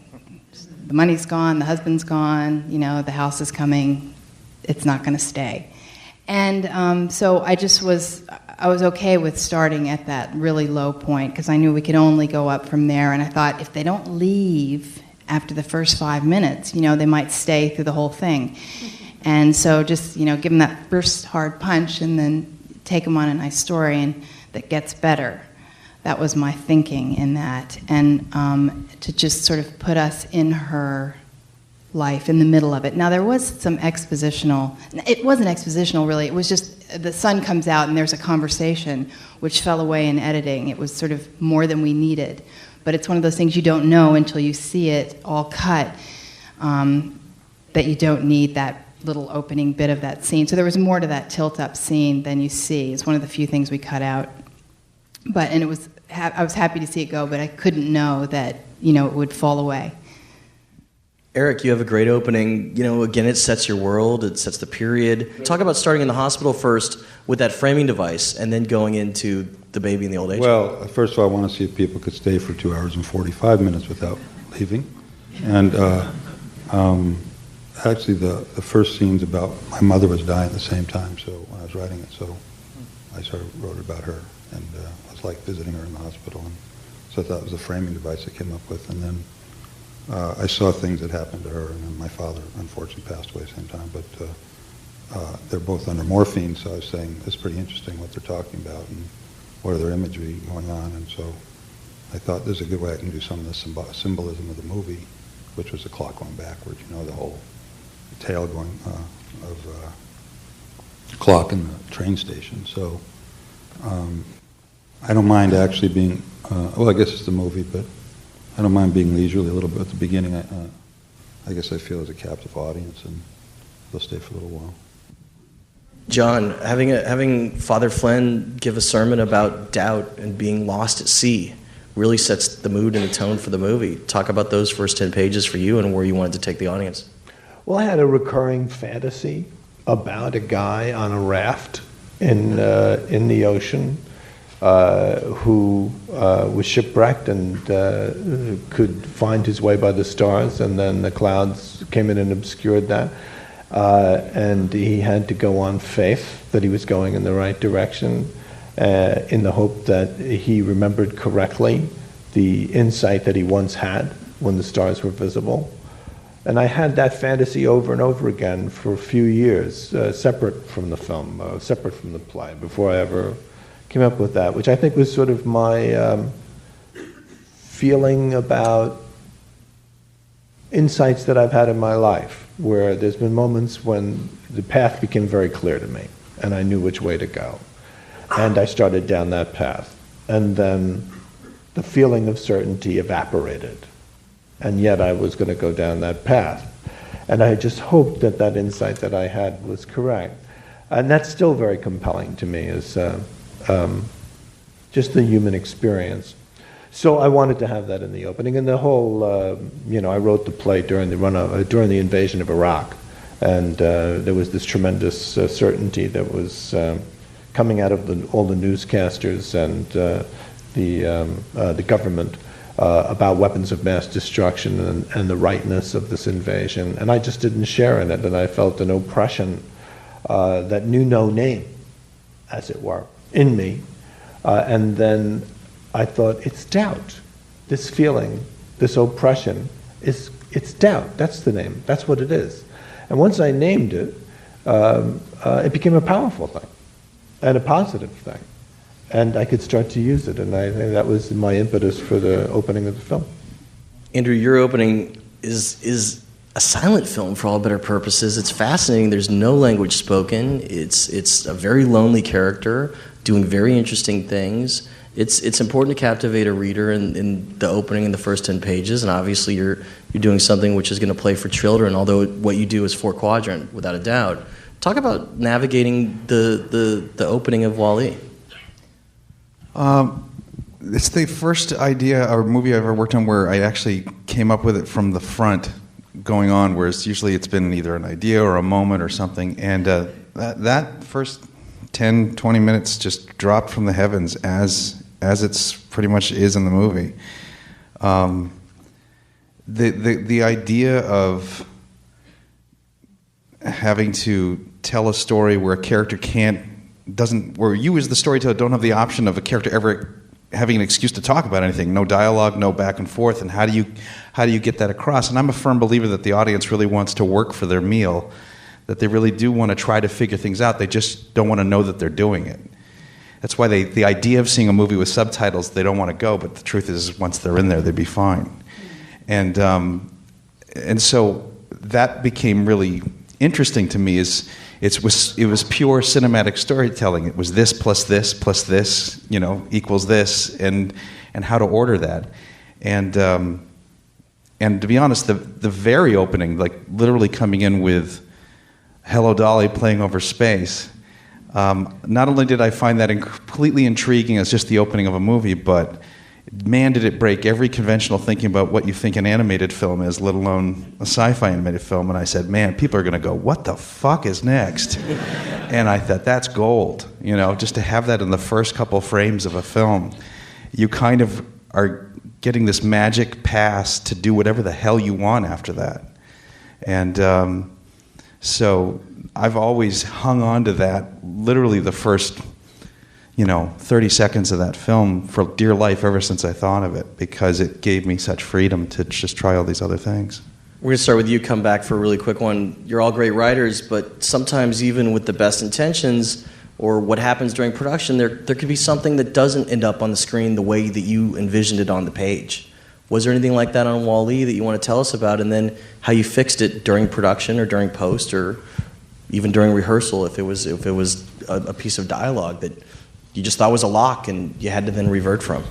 The money's gone, the husband's gone, the house is coming, it's not going to stay. And so I was okay with starting at that really low point, because I knew we could only go up from there. And I thought, if they don't leave after the first 5 minutes, they might stay through the whole thing. And so just, give them that first hard punch and then take them on a nice story and that gets better. That was my thinking in that. And to just sort of put us in her life, in the middle of it. Now, there was some expositional. It wasn't expositional, really. It was just the sun comes out and there's a conversation, which fell away in editing. It was sort of more than we needed. But it's one of those things you don't know until you see it all cut, that you don't need that little opening bit of that scene. So there was more to that tilt-up scene than you see. It's one of the few things we cut out. And I was happy to see it go, but I couldn't know that, it would fall away.
Eric, you have a great opening. Again, it sets your world, it sets the period. Talk about starting in the hospital first with that framing device and then going into the baby in the old age.
Well, first of all, I want to see if people could stay for 2 hours and 45 minutes without leaving. And actually, the first scene's about my mother was dying at the same time, so when I was writing it, so I sort of wrote about her, and it was like visiting her in the hospital. And so I thought it was a framing device I came up with, and then I saw things that happened to her, and then my father unfortunately passed away at the same time, but they're both under morphine, so I was saying, it's pretty interesting what they're talking about, and what are their imagery going on, and so I thought there's a good way I can do some of the symbolism of the movie, which was the clock going backwards, the whole tail going of clock in the train station. So I don't mind actually being, I guess it's the movie, but I don't mind being leisurely a little bit at the beginning. I guess I feel as a captive audience, and they'll stay for a little while.
John, having Father Flynn give a sermon about doubt and being lost at sea, really sets the mood and the tone for the movie. Talk about those first 10 pages for you and where you wanted to take the audience.
Well, I had a recurring fantasy about a guy on a raft in the ocean who was shipwrecked and could find his way by the stars, and then the clouds came in and obscured that. And he had to go on faith that he was going in the right direction, in the hope that he remembered correctly the insight that he once had when the stars were visible. And I had that fantasy over and over again for a few years, separate from the film, separate from the play, before I ever came up with that, which I think was sort of my feeling about insights that I've had in my life, where there's been moments when the path became very clear to me, and I knew which way to go. And I started down that path. And then the feeling of certainty evaporated. And yet I was going to go down that path. And I just hoped that that insight that I had was correct. And that's still very compelling to me, is just the human experience. So I wanted to have that in the opening. And the whole, I wrote the play during the invasion of Iraq. And there was this tremendous certainty that was coming out of all the newscasters and the government about weapons of mass destruction and the rightness of this invasion. And I just didn't share in it, and I felt an oppression that knew no name, as it were, in me. And then I thought, it's doubt. This feeling, this oppression, it's doubt. That's the name. That's what it is. And once I named it, it became a powerful thing and a positive thing. And I could start to use it, and I think that was my impetus for the opening of the film.
Andrew, your opening is a silent film for all better purposes. It's fascinating. There's no language spoken. It's a very lonely character doing very interesting things. It's important to captivate a reader in the opening in the first 10 pages, and obviously you're doing something which is going to play for children, although what you do is 4-quadrant, without a doubt. Talk about navigating the opening of Wall-E.
It's the first idea or movie I ever worked on where I actually came up with it from the front going on, whereas usually it's been either an idea or a moment or something. And that first 10, 20 minutes just dropped from the heavens as it's pretty much is in the movie. The idea of having to tell a story where a character where you as the storyteller don't have the option of a character ever having an excuse to talk about anything, no dialogue, no back and forth, and how do you get that across? And I'm a firm believer that the audience really wants to work for their meal, that they really do want to try to figure things out. They just don't want to know that they're doing it. That's why the idea of seeing a movie with subtitles, they don't want to go, but the truth is once they're in there, they'd be fine. And so that became really interesting to me. It was pure cinematic storytelling. It was this plus this, equals this, and how to order that. And to be honest, the very opening, like literally coming in with Hello Dolly playing over space, not only did I find that completely intriguing as just the opening of a movie, but man, did it break every conventional thinking about what you think an animated film is, let alone a sci-fi animated film. And I said, man, people are going to go, what the fuck is next? And I thought, that's gold. Just to have that in the first couple frames of a film, you kind of are getting this magic pass to do whatever the hell you want after that. And so I've always hung on to that, literally the first 30 seconds of that film for dear life ever since I thought of it, because it gave me such freedom to just try all these other things.
We're going to start with you, come back for a really quick one. You're all great writers, but sometimes even with the best intentions or what happens during production, there could be something that doesn't end up on the screen the way that you envisioned it on the page. Was there anything like that on Wall-E that you want to tell us about, and then how you fixed it during production or during post or even during rehearsal if it was a piece of dialogue that you just thought was a lock and you had to then revert from?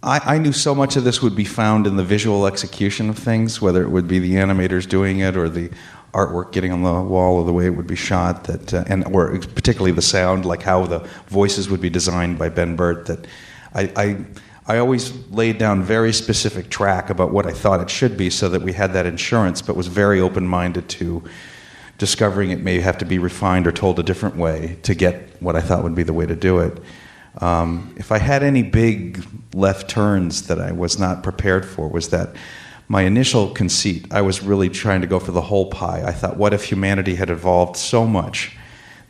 I knew so much of this would be found in the visual execution of things, whether it would be the animators doing it or the artwork getting on the wall or the way it would be shot, or particularly the sound, like how the voices would be designed by Ben Burt, that I always laid down very specific track about what I thought it should be so that we had that insurance, but was very open-minded to discovering it may have to be refined or told a different way to get what I thought would be the way to do it. If I had any big left turns that I was not prepared for, was that my initial conceit, I was really trying to go for the whole pie. I thought, what if humanity had evolved so much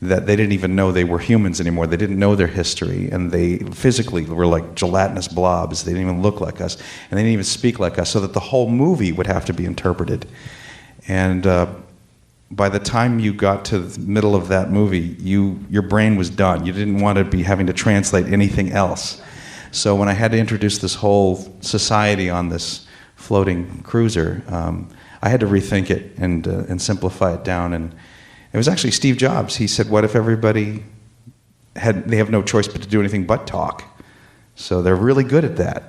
that they didn't even know they were humans anymore? They didn't know their history, and they physically were like gelatinous blobs. They didn't even look like us, and they didn't even speak like us, so that the whole movie would have to be interpreted. And by the time you got to the middle of that movie, your brain was done. You didn't want to be having to translate anything else. So when I had to introduce this whole society on this floating cruiser, I had to rethink it and simplify it down. And it was actually Steve Jobs. He said, what if everybody they have no choice but to do anything but talk? So they're really good at that.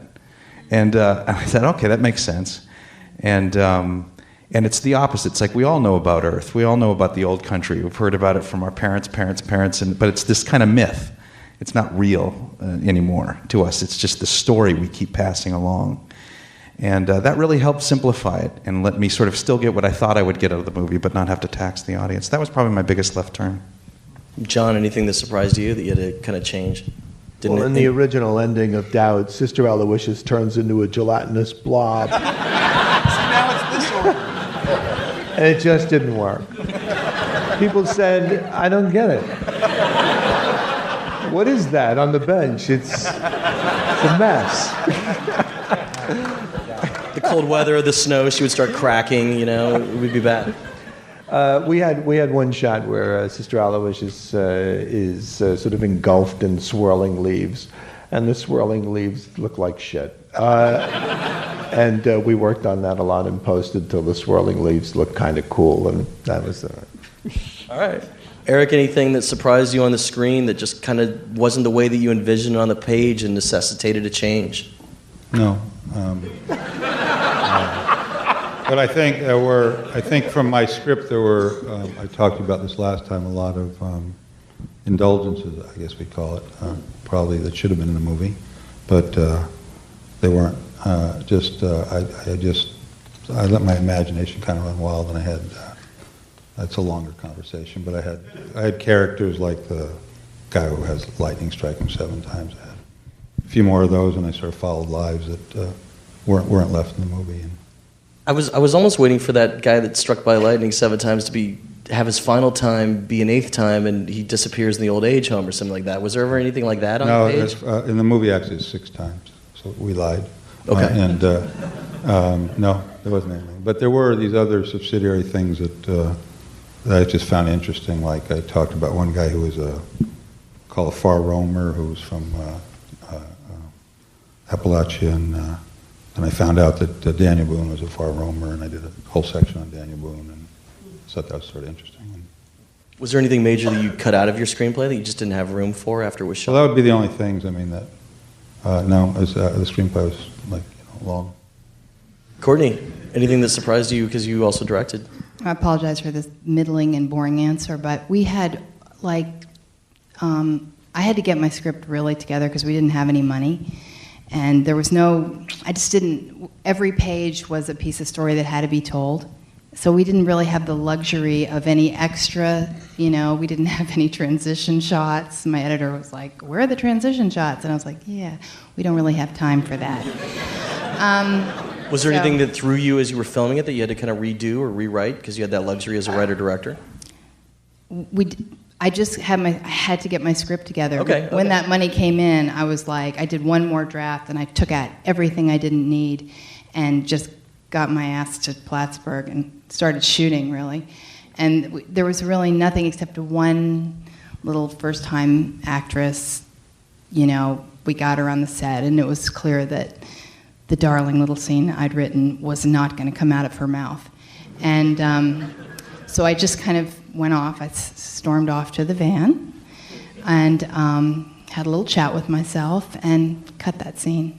And I said, okay, that makes sense. And it's the opposite. It's like we all know about Earth. We all know about the old country. We've heard about it from our parents, but it's this kind of myth. It's not real anymore to us. It's just the story we keep passing along. And that really helped simplify it and let me sort of still get what I thought I would get out of the movie, but not have to tax the audience. That was probably my biggest left turn.
John, anything that surprised you that you had to kind of change?
Well, in the original ending of Dowd, Sister Aloysius turns into a gelatinous blob.
So now it's this one.
And it just didn't work. People said, I don't get it. What is that on the bench? It's a mess.
The cold weather, the snow, she would start cracking, it would be bad.
We had one shot where Sister Aloysius is sort of engulfed in swirling leaves, and the swirling leaves look like shit. And we worked on that a lot and posted till the swirling leaves looked kind of cool, and that was
All right. Eric, anything that surprised you on the screen that just kind of wasn't the way that you envisioned it on the page and necessitated a change?
No. But I think from my script there were, I talked about this last time, a lot of indulgences, I guess we call it, probably that should have been in the movie, but they weren't. I let my imagination kind of run wild, and I had, that's a longer conversation, but I had characters like the guy who has lightning strike him 7 times. I had a few more of those, and I sort of followed lives that weren't left in the movie. And
I was almost waiting for that guy that struck by lightning 7 times to have his final time be an 8th time, and he disappears in the old age home or something like that. Was there ever anything like that on the page?
No, in the movie actually it's 6 times, so we lied.
Okay.
No, there wasn't anything. But there were these other subsidiary things that I just found interesting. Like I talked about one guy who was called a far roamer, who was from Appalachia, and I found out that Daniel Boone was a far roamer, and I did a whole section on Daniel Boone, and I thought that was sort of interesting.
Was there anything major that you cut out of your screenplay that you just didn't have room for after it was shot?
Well, that would be the only things. I mean, the screenplay was long.
Courtney, anything that surprised you because you also directed?
I apologize for this middling and boring answer, but we had I had to get my script really together because we didn't have any money. And there was every page was a piece of story that had to be told. So we didn't really have the luxury of any extra, we didn't have any transition shots. My editor was like, where are the transition shots? And I was like, yeah, we don't really have time for that.
Was there anything that threw you as you were filming it that you had to kind of redo or rewrite because you had that luxury as a writer-director?
I had to get my script together.
Okay.
When that money came in, I was like, I did one more draft and I took out everything I didn't need and just got my ass to Plattsburgh and started shooting, really. And there was really nothing except one little first-time actress. We got her on the set, and it was clear that the darling little scene I'd written was not going to come out of her mouth. And so I just kind of went off. I stormed off to the van and had a little chat with myself and cut that scene.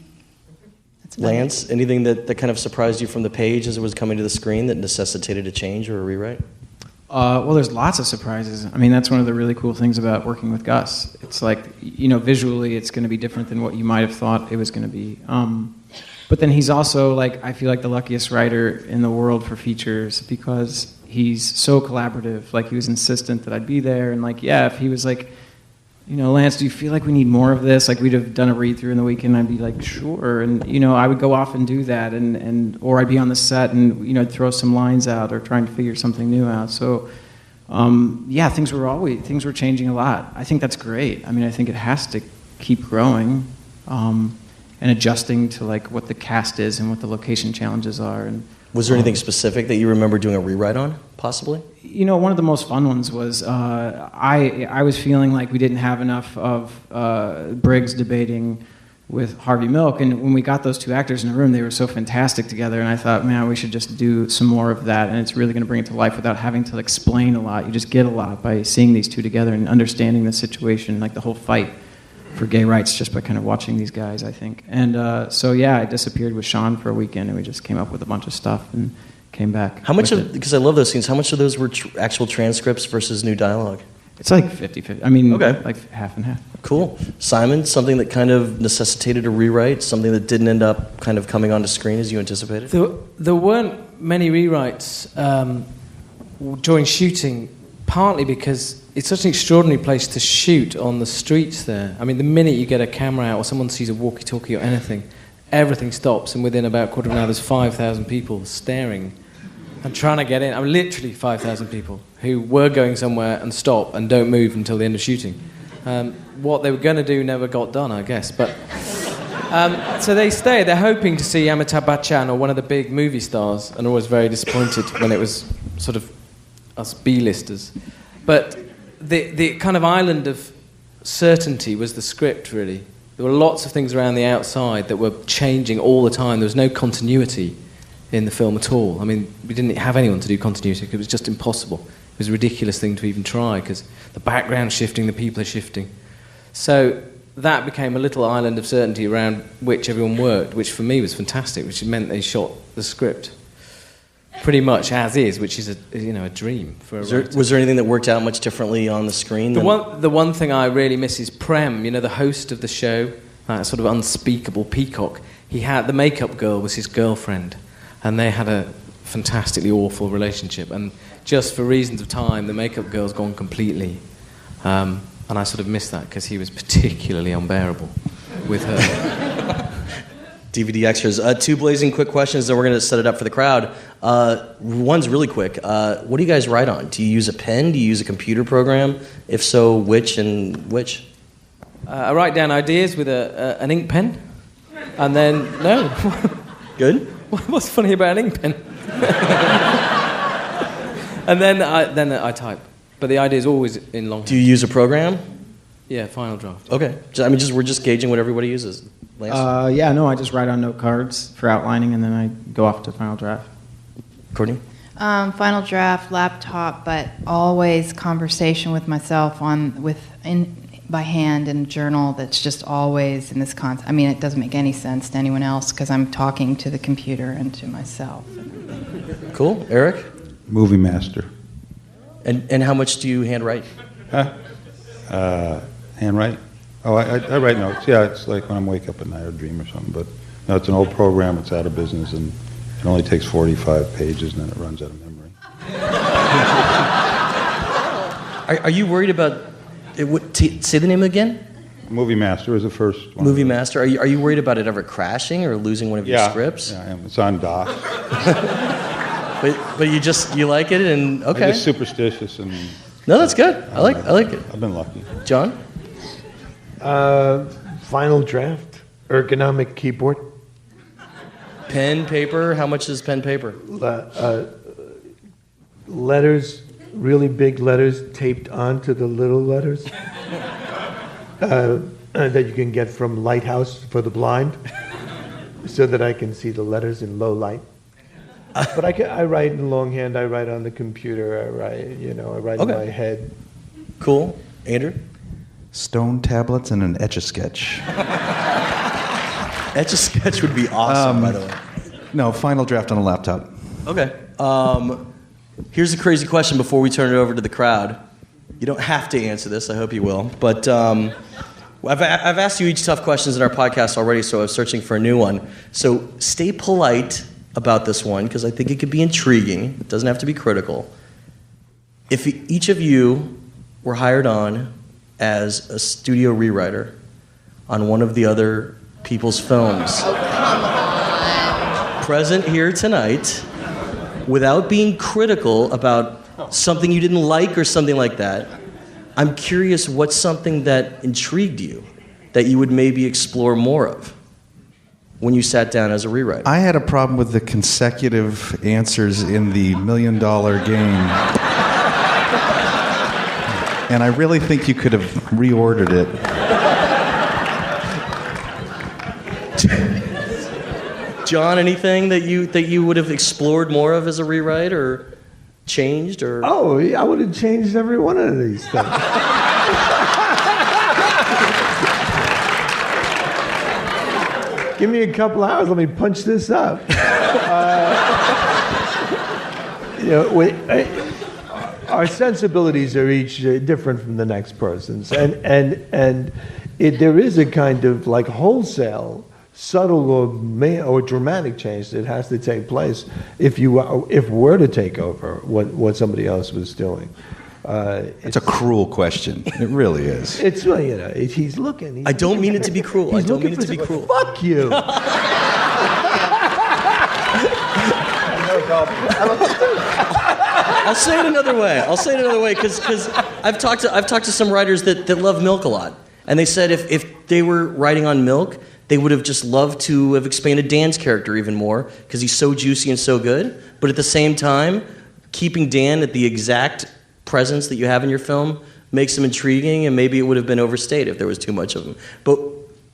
Lance, anything that kind of surprised you from the page as it was coming to the screen that necessitated a change or a rewrite?
Well, there's lots of surprises. I mean, that's one of the really cool things about working with Gus. It's like, visually it's going to be different than what you might have thought it was going to be. But then he's also, like, I feel like the luckiest writer in the world for features because he's so collaborative. Like, he was insistent that I'd be there. And, like, yeah, if he was like, Lance, do you feel like we need more of this? Like, we'd have done a read-through in the weekend, I'd be like, sure. And, I would go off and do that. Or I'd be on the set and, I'd throw some lines out or trying to figure something new out. So, things were changing a lot. I think that's great. I mean, I think it has to keep growing and adjusting to, like, what the cast is and what the location challenges are. And
was there anything specific that you remember doing a rewrite on, possibly?
One of the most fun ones was I was feeling like we didn't have enough of Briggs debating with Harvey Milk, and when we got those two actors in a room, they were so fantastic together, and I thought, man, we should just do some more of that, and it's really going to bring it to life without having to explain a lot. You just get a lot by seeing these two together and understanding the situation, like the whole fight for gay rights, just by kind of watching these guys, I think. And I disappeared with Sean for a weekend, and we just came up with a bunch of stuff and came back.
How much because I love those scenes, how much of those were actual transcripts versus new dialogue?
It's like 50-50. I mean,
okay.
Like half and half.
Cool. Simon, something that kind of necessitated a rewrite, something that didn't end up kind of coming onto screen as you anticipated?
There weren't many rewrites during shooting, partly because it's such an extraordinary place to shoot on the streets there. I mean, the minute you get a camera out or someone sees a walkie-talkie or anything, everything stops, and within about a quarter of an hour there's 5,000 people staring and trying to get in. I mean, literally 5,000 people who were going somewhere and stop and don't move until the end of shooting. What they were going to do never got done, I guess. But so they stay. They're hoping to see Amitabh Bachchan or one of the big movie stars, and always very disappointed when it was sort of us B-listers. But the kind of island of certainty was the script, really. There were lots of things around the outside that were changing all the time. There was no continuity in the film at all. I mean, we didn't have anyone to do continuity because it was just impossible. It was a ridiculous thing to even try because the background's shifting, the people are shifting. So that became a little island of certainty around which everyone worked, which for me was fantastic, which meant they shot the script pretty much as is, which is a dream for a writer.
Was there anything that worked out much differently on the screen?
The one thing I really miss is Prem, the host of the show, that sort of unspeakable peacock. The makeup girl was his girlfriend, and they had a fantastically awful relationship. And just for reasons of time, the makeup girl's gone completely. And I sort of miss that because he was particularly unbearable with her.
DVD extras. Two blazing quick questions, then we're going to set it up for the crowd. One's really quick. What do you guys write on? Do you use a pen? Do you use a computer program? If so, which and which?
I write down ideas with an ink pen, and then no.
Good.
What's funny about an ink pen? And then I type, but the idea is always in longhand.
Do you use a program?
Yeah, Final Draft.
Okay. We're just gauging what everybody uses. Lance?
I just write on note cards for outlining, and then I go off to Final Draft.
Courtney?
Final Draft, laptop, but always conversation with myself by hand in a journal that's just always in this concept. I mean, it doesn't make any sense to anyone else because I'm talking to the computer and to myself.
Cool. Eric?
Movie master.
And how much do you handwrite?
Handwrite? Oh, I write notes. Yeah, it's like when I'm wake up at night or dream or something. But no, it's an old program. It's out of business, and it only takes 45 pages, and then it runs out of memory.
Are you worried about... say the name again?
Movie Master is the first one.
Movie Master. Are you worried about it ever crashing or losing one of your scripts?
Yeah, I am. It's on dock.
but you like it, and okay.
I'm just superstitious and...
No, that's good. I like it.
I've been lucky.
John?
Final Draft, ergonomic keyboard.
Pen, paper. How much is pen, paper?
Letters, really big letters taped onto the little letters that you can get from Lighthouse for the Blind, so that I can see the letters in low light. But I write in longhand. I write on the computer. I write in my head.
Cool. Andrew?
Stone tablets and an Etch-a-Sketch.
Etch-a-Sketch would be awesome, by the way.
No, Final Draft on a laptop.
Okay. Here's a crazy question before we turn it over to the crowd. You don't have to answer this. I hope you will. But I've asked you each tough questions in our podcast already, so I was searching for a new one. So stay polite about this one, because I think it could be intriguing. It doesn't have to be critical. If each of you were hired on as a studio rewriter on one of the other people's films, present here tonight, without being critical about something you didn't like or something like that, I'm curious what's something that intrigued you that you would maybe explore more of when you sat down as a rewriter.
I had a problem with the consecutive answers in the $1 Million Game. And I really think you could have reordered it.
John, anything that you would have explored more of as a rewriter, or changed, or?
Oh, I would have changed every one of these things. Give me a couple hours. Let me punch this up. Our sensibilities are each different from the next person's, and there is a kind of like wholesale, subtle or dramatic change that has to take place if we're to take over what somebody else was doing.
It's a cruel question. It really is.
It's he's looking.
I don't mean it to be cruel. I don't mean it to be cruel.
Fuck you.
I'll say it another way because I've talked to some writers that love Milk a lot, and they said if they were writing on Milk, they would have just loved to have expanded Dan's character even more because he's so juicy and so good. But at the same time, keeping Dan at the exact presence that you have in your film makes him intriguing, and maybe it would have been overstated if there was too much of him. But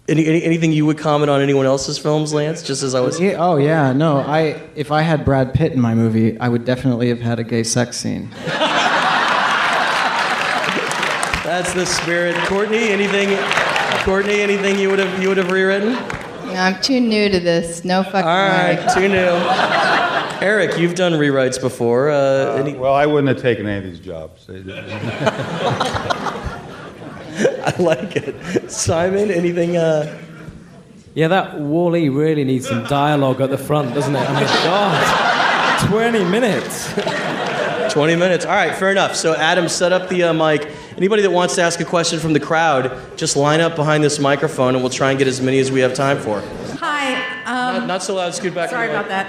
anything you would comment on anyone else's films, Lance? Just as I was.
Yeah, oh yeah, no. If I had Brad Pitt in my movie, I would definitely have had a gay sex scene.
That's the spirit. Courtney, anything you would have rewritten?
No, I'm too new to this. No fucking
All right,
way.
too new. Eric, you've done rewrites before.
Well, I wouldn't have taken any of these jobs.
I like it. Simon, anything?
Yeah, that Wall-E really needs some dialogue at the front, doesn't it? Oh my God, 20 minutes.
20 minutes. All right, fair enough. So Adam, set up the mic. Anybody that wants to ask a question from the crowd, just line up behind this microphone, and we'll try and get as many as we have time for.
Hi.
Not so loud. Scoot back.
Sorry about that.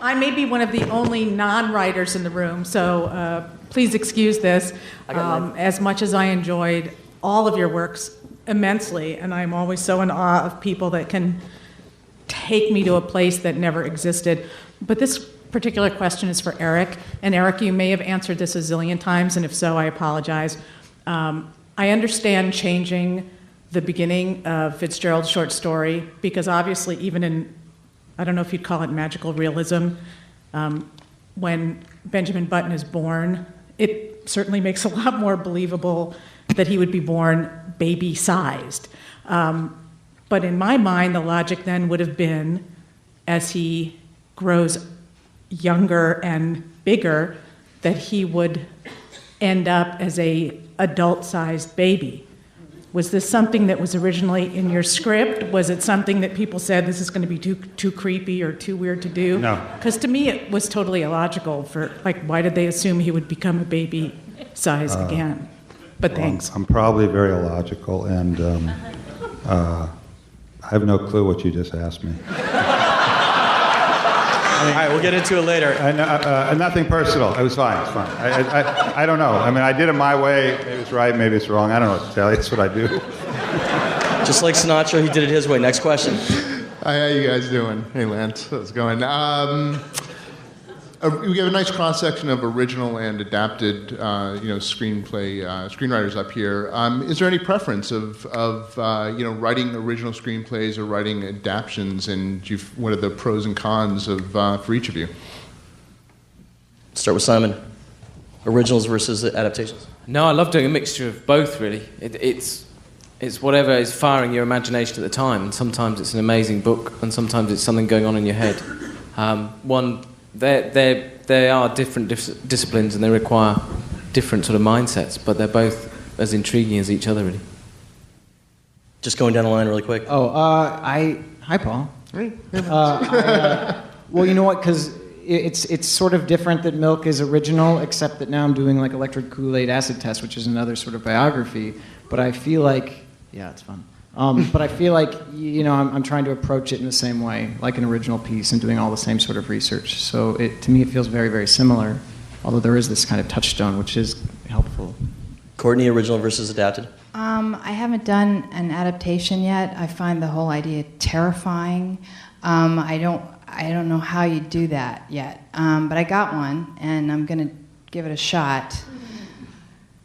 I may be one of the only non-writers in the room, so please excuse this. As much as I enjoyed all of your works immensely, and I'm always so in awe of people that can take me to a place that never existed. But this particular question is for Eric. And Eric, you may have answered this a zillion times, and if so, I apologize. I understand changing the beginning of Fitzgerald's short story, because obviously even in, I don't know if you'd call it magical realism, when Benjamin Button is born, it certainly makes a lot more believable that he would be born baby-sized. But in my mind, the logic then would have been, as he grows younger and bigger, that he would end up as a adult-sized baby. Was this something that was originally in your script? Was it something that people said this is going to be too creepy or too weird to do?
No.
Because to me it was totally illogical. For why did they assume he would become a baby size again? But thanks.
I'm probably very illogical, and I have no clue what you just asked me.
All right, we'll get into it later.
Nothing personal. It was fine. It's fine. I don't know. I mean, I did it my way. Maybe it's right. Maybe it's wrong. I don't know what to tell you. It's what I do.
Just like Sinatra, he did it his way. Next question.
Hi, how you guys doing? Hey, Lance. How's it going? We have a nice cross-section of original and adapted, screenwriters up here. Is there any preference of writing original screenplays or writing adaptions, and what are the pros and cons for each of you?
Start with Simon. Originals versus adaptations.
No, I love doing a mixture of both, really. It's whatever is firing your imagination at the time. And sometimes it's an amazing book, and sometimes it's something going on in your head. They're they are different disciplines and they require different sort of mindsets, but they're both as intriguing as each other, really.
Just going down the line really quick.
Hi, Paul. Hey. Well, you know what? Because it's sort of different that Milk is original, except that now I'm doing like Electric Kool-Aid Acid Test, which is another sort of biography. But I feel like, yeah, it's fun. But I feel like, I'm trying to approach it in the same way, like an original piece, and doing all the same sort of research. So to me, it feels very, very similar, although there is this kind of touchstone, which is helpful.
Courtney, original versus adapted?
I haven't done an adaptation yet. I find the whole idea terrifying. I don't know how you do that yet. But I got one, and I'm going to give it a shot.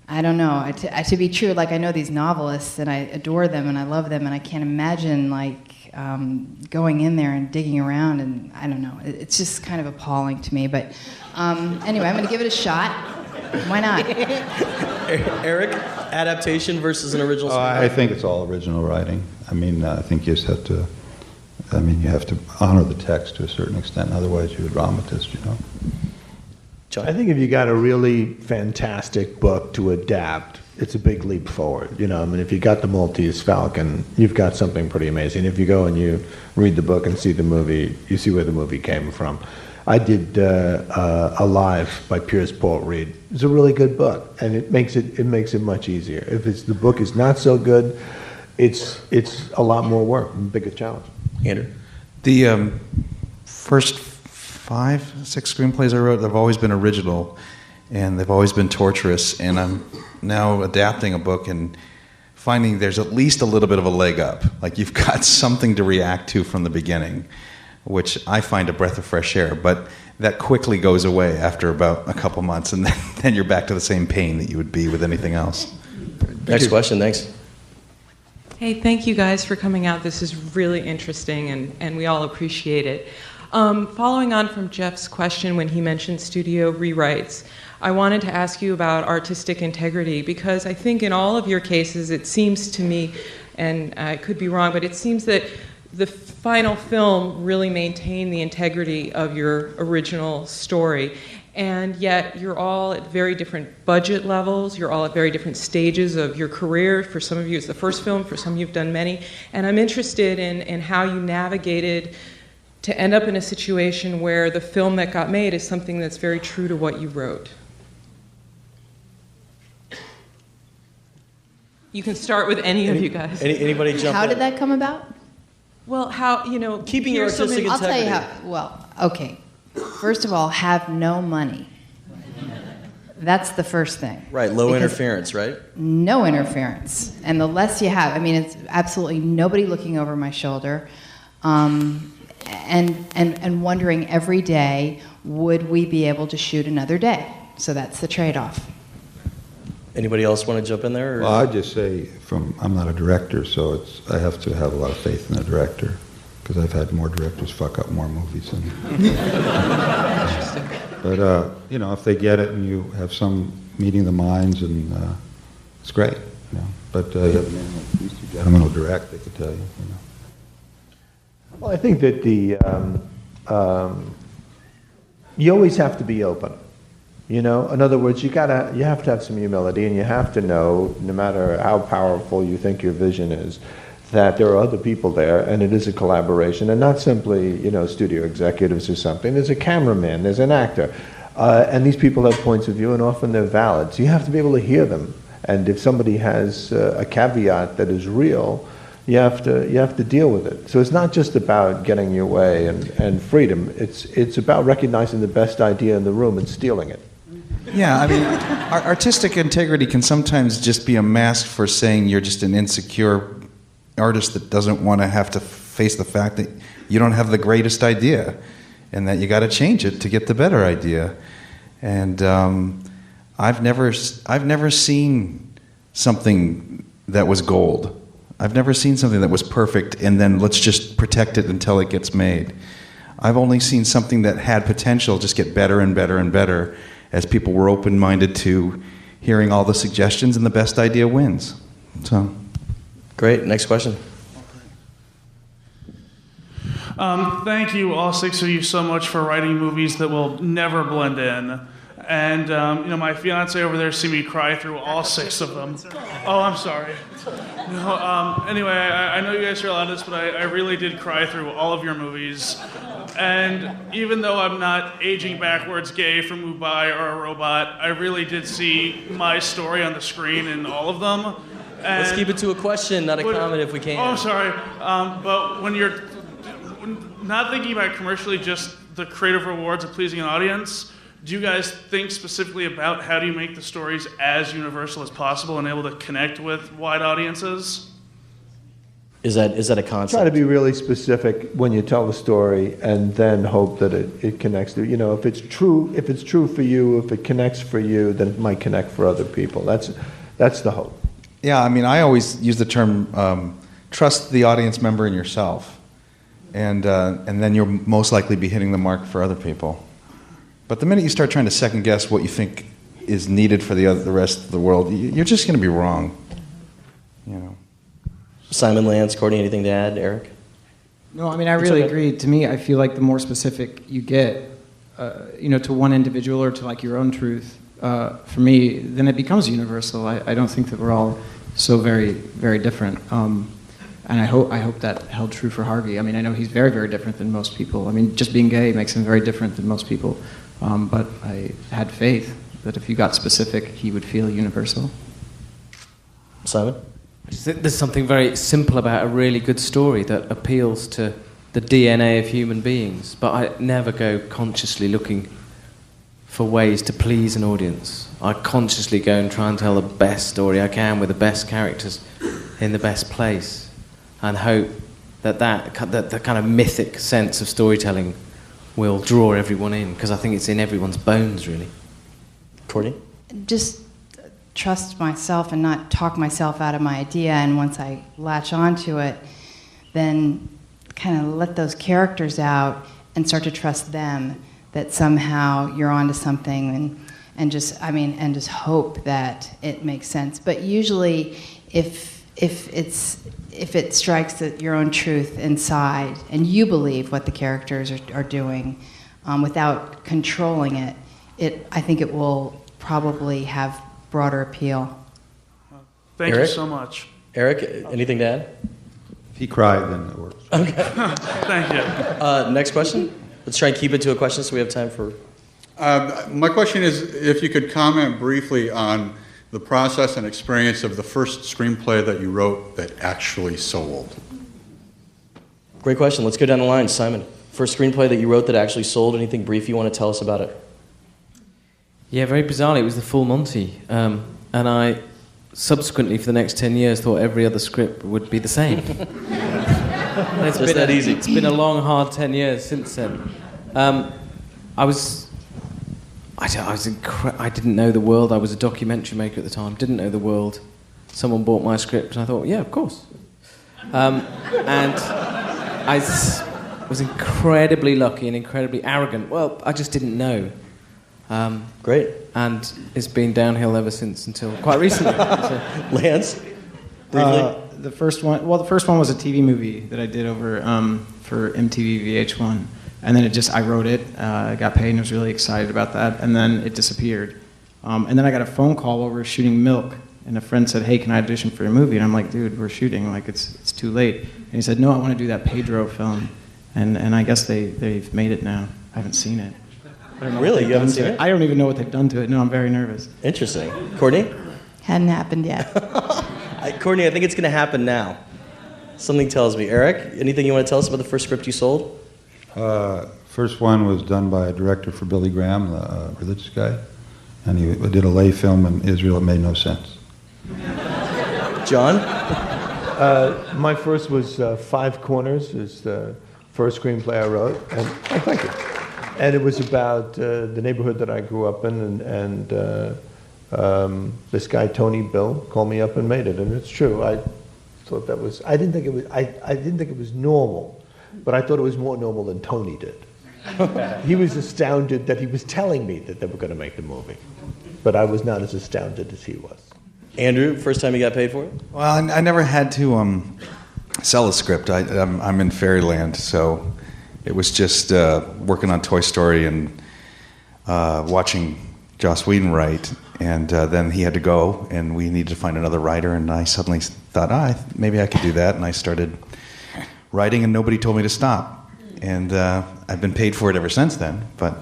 I don't know. To be true, like I know these novelists, and I adore them, and I love them, and I can't imagine going in there and digging around, and I don't know. It's just kind of appalling to me. But anyway, I'm going to give it a shot. Why not?
Eric, adaptation versus an original screenplay?
I think it's all original writing. I mean, I think you just have to. You have to honor the text to a certain extent. Otherwise, you're a dramatist.
I think if you got a really fantastic book to adapt, it's a big leap forward. If you got the Maltese Falcon, you've got something pretty amazing. If you go and you read the book and see the movie, you see where the movie came from. I did Alive by Piers Paul Reed. It's a really good book, and it makes it much easier. If the book is not so good, it's a lot more work, a bigger challenge.
Andrew?
The first 5, 6 screenplays I wrote have always been original, and they've always been torturous, and I'm now adapting a book and finding there's at least a little bit of a leg up. Like you've got something to react to from the beginning, which I find a breath of fresh air, but that quickly goes away after about a couple months, and then you're back to the same pain that you would be with anything else.
Next question, thanks.
Hey, thank you guys for coming out. This is really interesting, and we all appreciate it. Following on from Jeff's question when he mentioned studio rewrites, I wanted to ask you about artistic integrity, because I think in all of your cases it seems to me, and I could be wrong, but it seems that the final film really maintained the integrity of your original story. And yet you're all at very different budget levels, you're all at very different stages of your career. For some of you it's the first film, for some of you have done many. And I'm interested in how you navigated to end up in a situation where the film that got made is something that's very true to what you wrote. You can start with any of you guys.
Anybody jump in?
How did that come about?
Well,
keeping your artistic integrity.
I'll tell you how. Well, okay. First of all, have no money. That's the first thing.
Right, low interference, right?
No interference. And the less you have, it's absolutely nobody looking over my shoulder, and wondering every day, would we be able to shoot another day? So that's the trade-off.
Anybody else want to jump in there?
Well, I'd just say, I'm not a director, so I have to have a lot of faith in the director, because I've had more directors fuck up more movies than. But if they get it and you have some meeting the minds, and it's great. But you have a man like these two gentlemen who direct, they could tell you.
Well, I think that you always have to be open. In other words, you have to have some humility, and you have to know, no matter how powerful you think your vision is, that there are other people there, and it is a collaboration, and not simply, studio executives or something. There's a cameraman, there's an actor, and these people have points of view, and often they're valid. So you have to be able to hear them, and if somebody has a caveat that is real, you have to deal with it. So it's not just about getting your way and freedom. It's about recognizing the best idea in the room and stealing it.
Yeah, artistic integrity can sometimes just be a mask for saying you're just an insecure artist that doesn't want to have to face the fact that you don't have the greatest idea, and that you got to change it to get the better idea. And I've never seen something that was gold. I've never seen something that was perfect and then let's just protect it until it gets made. I've only seen something that had potential just get better and better and better as people were open-minded to hearing all the suggestions, and the best idea wins. So,
great. Next question.
Thank you, all six of you, so much for writing movies that will never blend in. And, my fiance over there see me cry through all six of them. Oh, I'm sorry. No, anyway, I know you guys are allowed this, but I really did cry through all of your movies. And even though I'm not aging backwards gay from Mumbai or a robot, I really did see my story on the screen in all of them. And
let's keep it to a question, not a comment if we can.
Oh, I'm sorry. But when you're not thinking about commercially just the creative rewards of pleasing an audience, do you guys think specifically about how do you make the stories as universal as possible and able to connect with wide audiences?
Is that a concept?
Try to be really specific when you tell the story, and then hope that it connects to, if it's true for you, if it connects for you, then it might connect for other people. That's the hope.
Yeah, I always use the term trust the audience member and yourself, and then you'll most likely be hitting the mark for other people. But the minute you start trying to second guess what you think is needed for the rest of the world, you're just going to be wrong.
Simon, Lance, Courtney, anything to add? Eric?
No, I really agree. To me, I feel like the more specific you get, to one individual or to like your own truth, for me, then it becomes universal. I don't think that we're all so very, very different. And I hope that held true for Harvey. I know he's very, very different than most people. Just being gay makes him very different than most people. But I had faith that if you got specific, he would feel universal.
Simon?
There's something very simple about a really good story that appeals to the DNA of human beings, but I never go consciously looking for ways to please an audience. I consciously go and try and tell the best story I can with the best characters in the best place, and hope that the kind of mythic sense of storytelling will draw everyone in, because I think it's in everyone's bones, really.
Courtney?
Just trust myself and not talk myself out of my idea, and once I latch onto it, then kind of let those characters out and start to trust them that somehow you're onto something, and just hope that it makes sense. But usually if it strikes your own truth inside and you believe what the characters are doing without controlling it, I think it will probably have broader appeal.
Thank you so much.
Eric, anything to add?
If he cried, then it works.
Okay.
Thank you.
Next question. Let's try and keep it to a question so we have time for...
My question is if you could comment briefly on the process and experience of the first screenplay that you wrote that actually sold.
Great question. Let's go down the line. Simon, first screenplay that you wrote that actually sold, anything brief you want to tell us about it?
Yeah, very bizarrely, it was The Full Monty. And I subsequently, for the next 10 years, thought every other script would be the same.
It's been that easy.
It's been a long, hard 10 years since then. I didn't know the world. I was a documentary maker at the time. Didn't know the world. Someone bought my script, and I thought, yeah, of course. And I was incredibly lucky and incredibly arrogant. Well, I just didn't know.
Great.
And it's been downhill ever since until quite recently.
Lance, briefly.
The first one was a TV movie that I did over for MTV VH1. And then I wrote it, I got paid and was really excited about that, and then it disappeared. And then I got a phone call while we were shooting Milk, and a friend said, hey, can I audition for your movie? And I'm like, dude, we're shooting, it's too late. And he said, no, I want to do that Pedro film. And I guess they've made it now. I haven't seen it.
Really? You haven't seen it?
I don't even know what they've done to it. No, I'm very nervous.
Interesting. Courtney?
Hadn't happened yet.
Courtney, I think it's going to happen now. Something tells me. Eric, anything you want to tell us about the first script you sold?
First one was done by a director for Billy Graham, the religious guy, and he did a lay film in Israel. It made no sense.
John?
My first was Five Corners, is the first screenplay I wrote, and thank you. And it was about the neighborhood that I grew up in, and this guy Tony Bill called me up and made it, and it's true. I thought that was. I didn't think it was normal, but I thought it was more normal than Tony did. He was astounded that he was telling me that they were going to make the movie, but I was not as astounded as he was.
Andrew, first time you got paid for it?
Well, I never had to sell a script. I'm in fairyland, so It was just working on Toy Story and watching Joss Whedon write, and then he had to go, and we needed to find another writer, and I suddenly thought, maybe I could do that, and I started writing, and nobody told me to stop. And I've been paid for it ever since then, but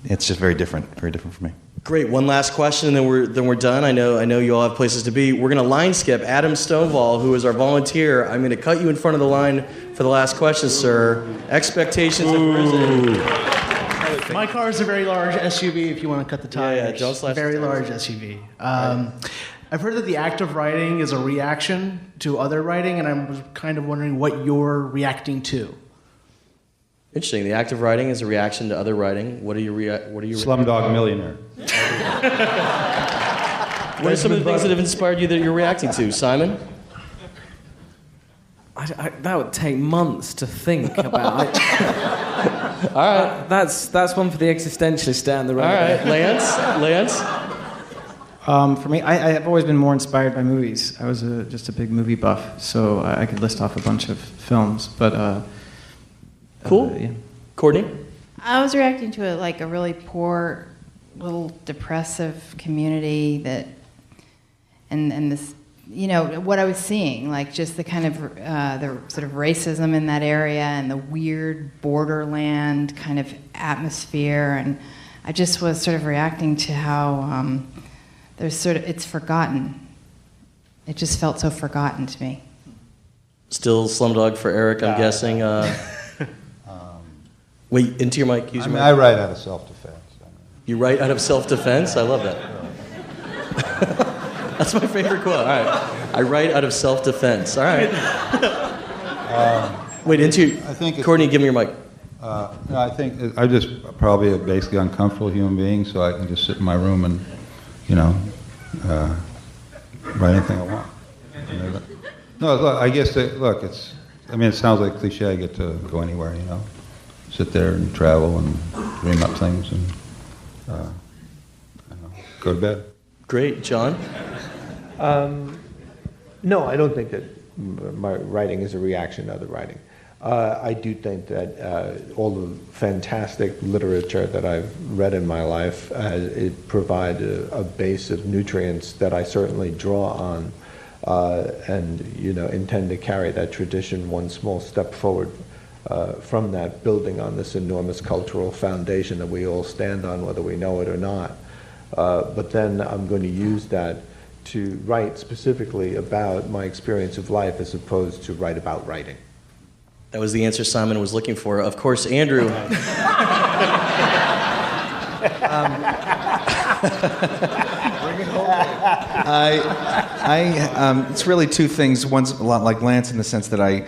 it's just very different for me.
Great. One last question, and then we're done. I know you all have places to be. We're going to line skip Adam Stonewall, who is our volunteer. I'm going to cut you in front of the line for the last question, sir. Expectations have risen.
My car is a very large SUV. If you want to cut the tires,
yeah, don't slash
very large SUV. I've heard that the act of writing is a reaction to other writing, and I was kind of wondering what you're reacting to.
Interesting. The act of writing is a reaction to other writing. What are you?
Slumdog Millionaire.
What are some of the things that have inspired you that you're reacting to, Simon?
That would take months to think about.
All right.
That's one for the existentialist down the road.
All right, Lance.
For me, I've always been more inspired by movies. I was just a big movie buff, so I could list off a bunch of films. But
cool.
Yeah.
Courtney?
I was reacting to it like a really poor, little depressive community that, and this, what I was seeing, like just the kind of the sort of racism in that area and the weird borderland kind of atmosphere, and I just was sort of reacting to how it's forgotten. It just felt so forgotten to me.
Still Slumdog for Eric, I'm guessing. Wait, into your mic. Use your mic.
I write out of self-defense.
You write out of self-defense? I love that. That's my favorite quote. All right. I write out of self-defense. All right. Wait, Courtney, give me your mic.
No, I think I'm just probably a basically uncomfortable human being, so I can just sit in my room and, write anything I want. No, look, I guess, it sounds like a cliche. I get to go anywhere, sit there and travel and dream up things and go to bed.
Great. John?
No, I don't think that my writing is a reaction to other writing. I do think that all the fantastic literature that I've read in my life, it provides a base of nutrients that I certainly draw on and intend to carry that tradition one small step forward from that, building on this enormous cultural foundation that we all stand on, whether we know it or not. But then I'm going to use that to write specifically about my experience of life as opposed to write about writing.
That was the answer Simon was looking for. Of course, Andrew.
It's really two things. One's a lot like Lance in the sense that I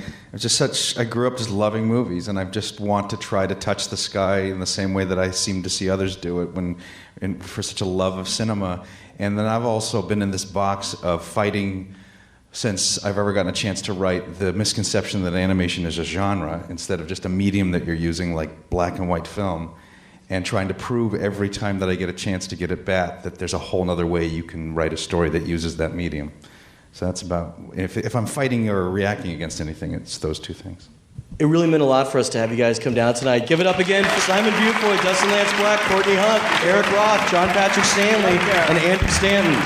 grew up just loving movies, and I just want to try to touch the sky in the same way that I seem to see others do it for such a love of cinema. And then I've also been in this box of fighting since I've ever gotten a chance to write the misconception that animation is a genre instead of just a medium that you're using like black and white film, and trying to prove every time that I get a chance to get at bat that there's a whole other way you can write a story that uses that medium. So that's about, if I'm fighting or reacting against anything, it's those two things.
It really meant a lot for us to have you guys come down tonight. Give it up again for Simon Beaufoy, Dustin Lance Black, Courtney Hunt, Eric Roth, John Patrick Shanley, and Andrew Stanton.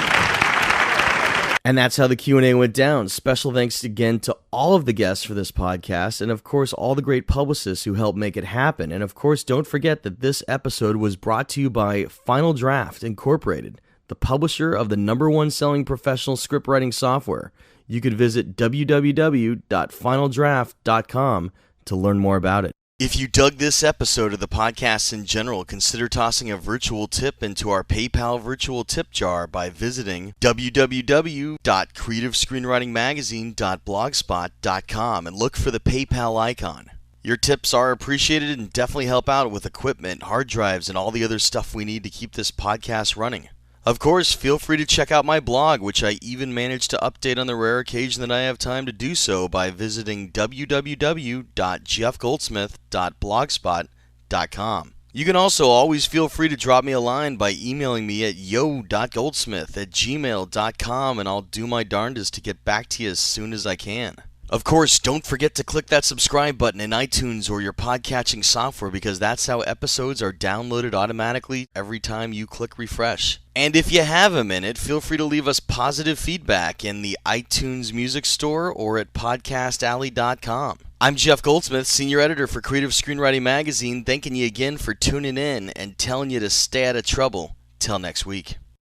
And that's how the Q&A went down. Special thanks again to all of the guests for this podcast, and of course all the great publicists who helped make it happen. And of course, don't forget that this episode was brought to you by Final Draft Incorporated, the publisher of the #1 selling professional scriptwriting software. You could visit www.finaldraft.com to learn more about it. If you dug this episode of the podcast in general, consider tossing a virtual tip into our PayPal virtual tip jar by visiting www.creativescreenwritingmagazine.blogspot.com and look for the PayPal icon. Your tips are appreciated and definitely help out with equipment, hard drives, and all the other stuff we need to keep this podcast running. Of course, feel free to check out my blog, which I even managed to update on the rare occasion that I have time to do so by visiting www.jeffgoldsmith.blogspot.com. You can also always feel free to drop me a line by emailing me at yo.goldsmith@gmail.com, and I'll do my darndest to get back to you as soon as I can. Of course, don't forget to click that subscribe button in iTunes or your podcatching software because that's how episodes are downloaded automatically every time you click refresh. And if you have a minute, feel free to leave us positive feedback in the iTunes Music Store or at podcastalley.com. I'm Jeff Goldsmith, Senior Editor for Creative Screenwriting Magazine, thanking you again for tuning in and telling you to stay out of trouble. Till next week.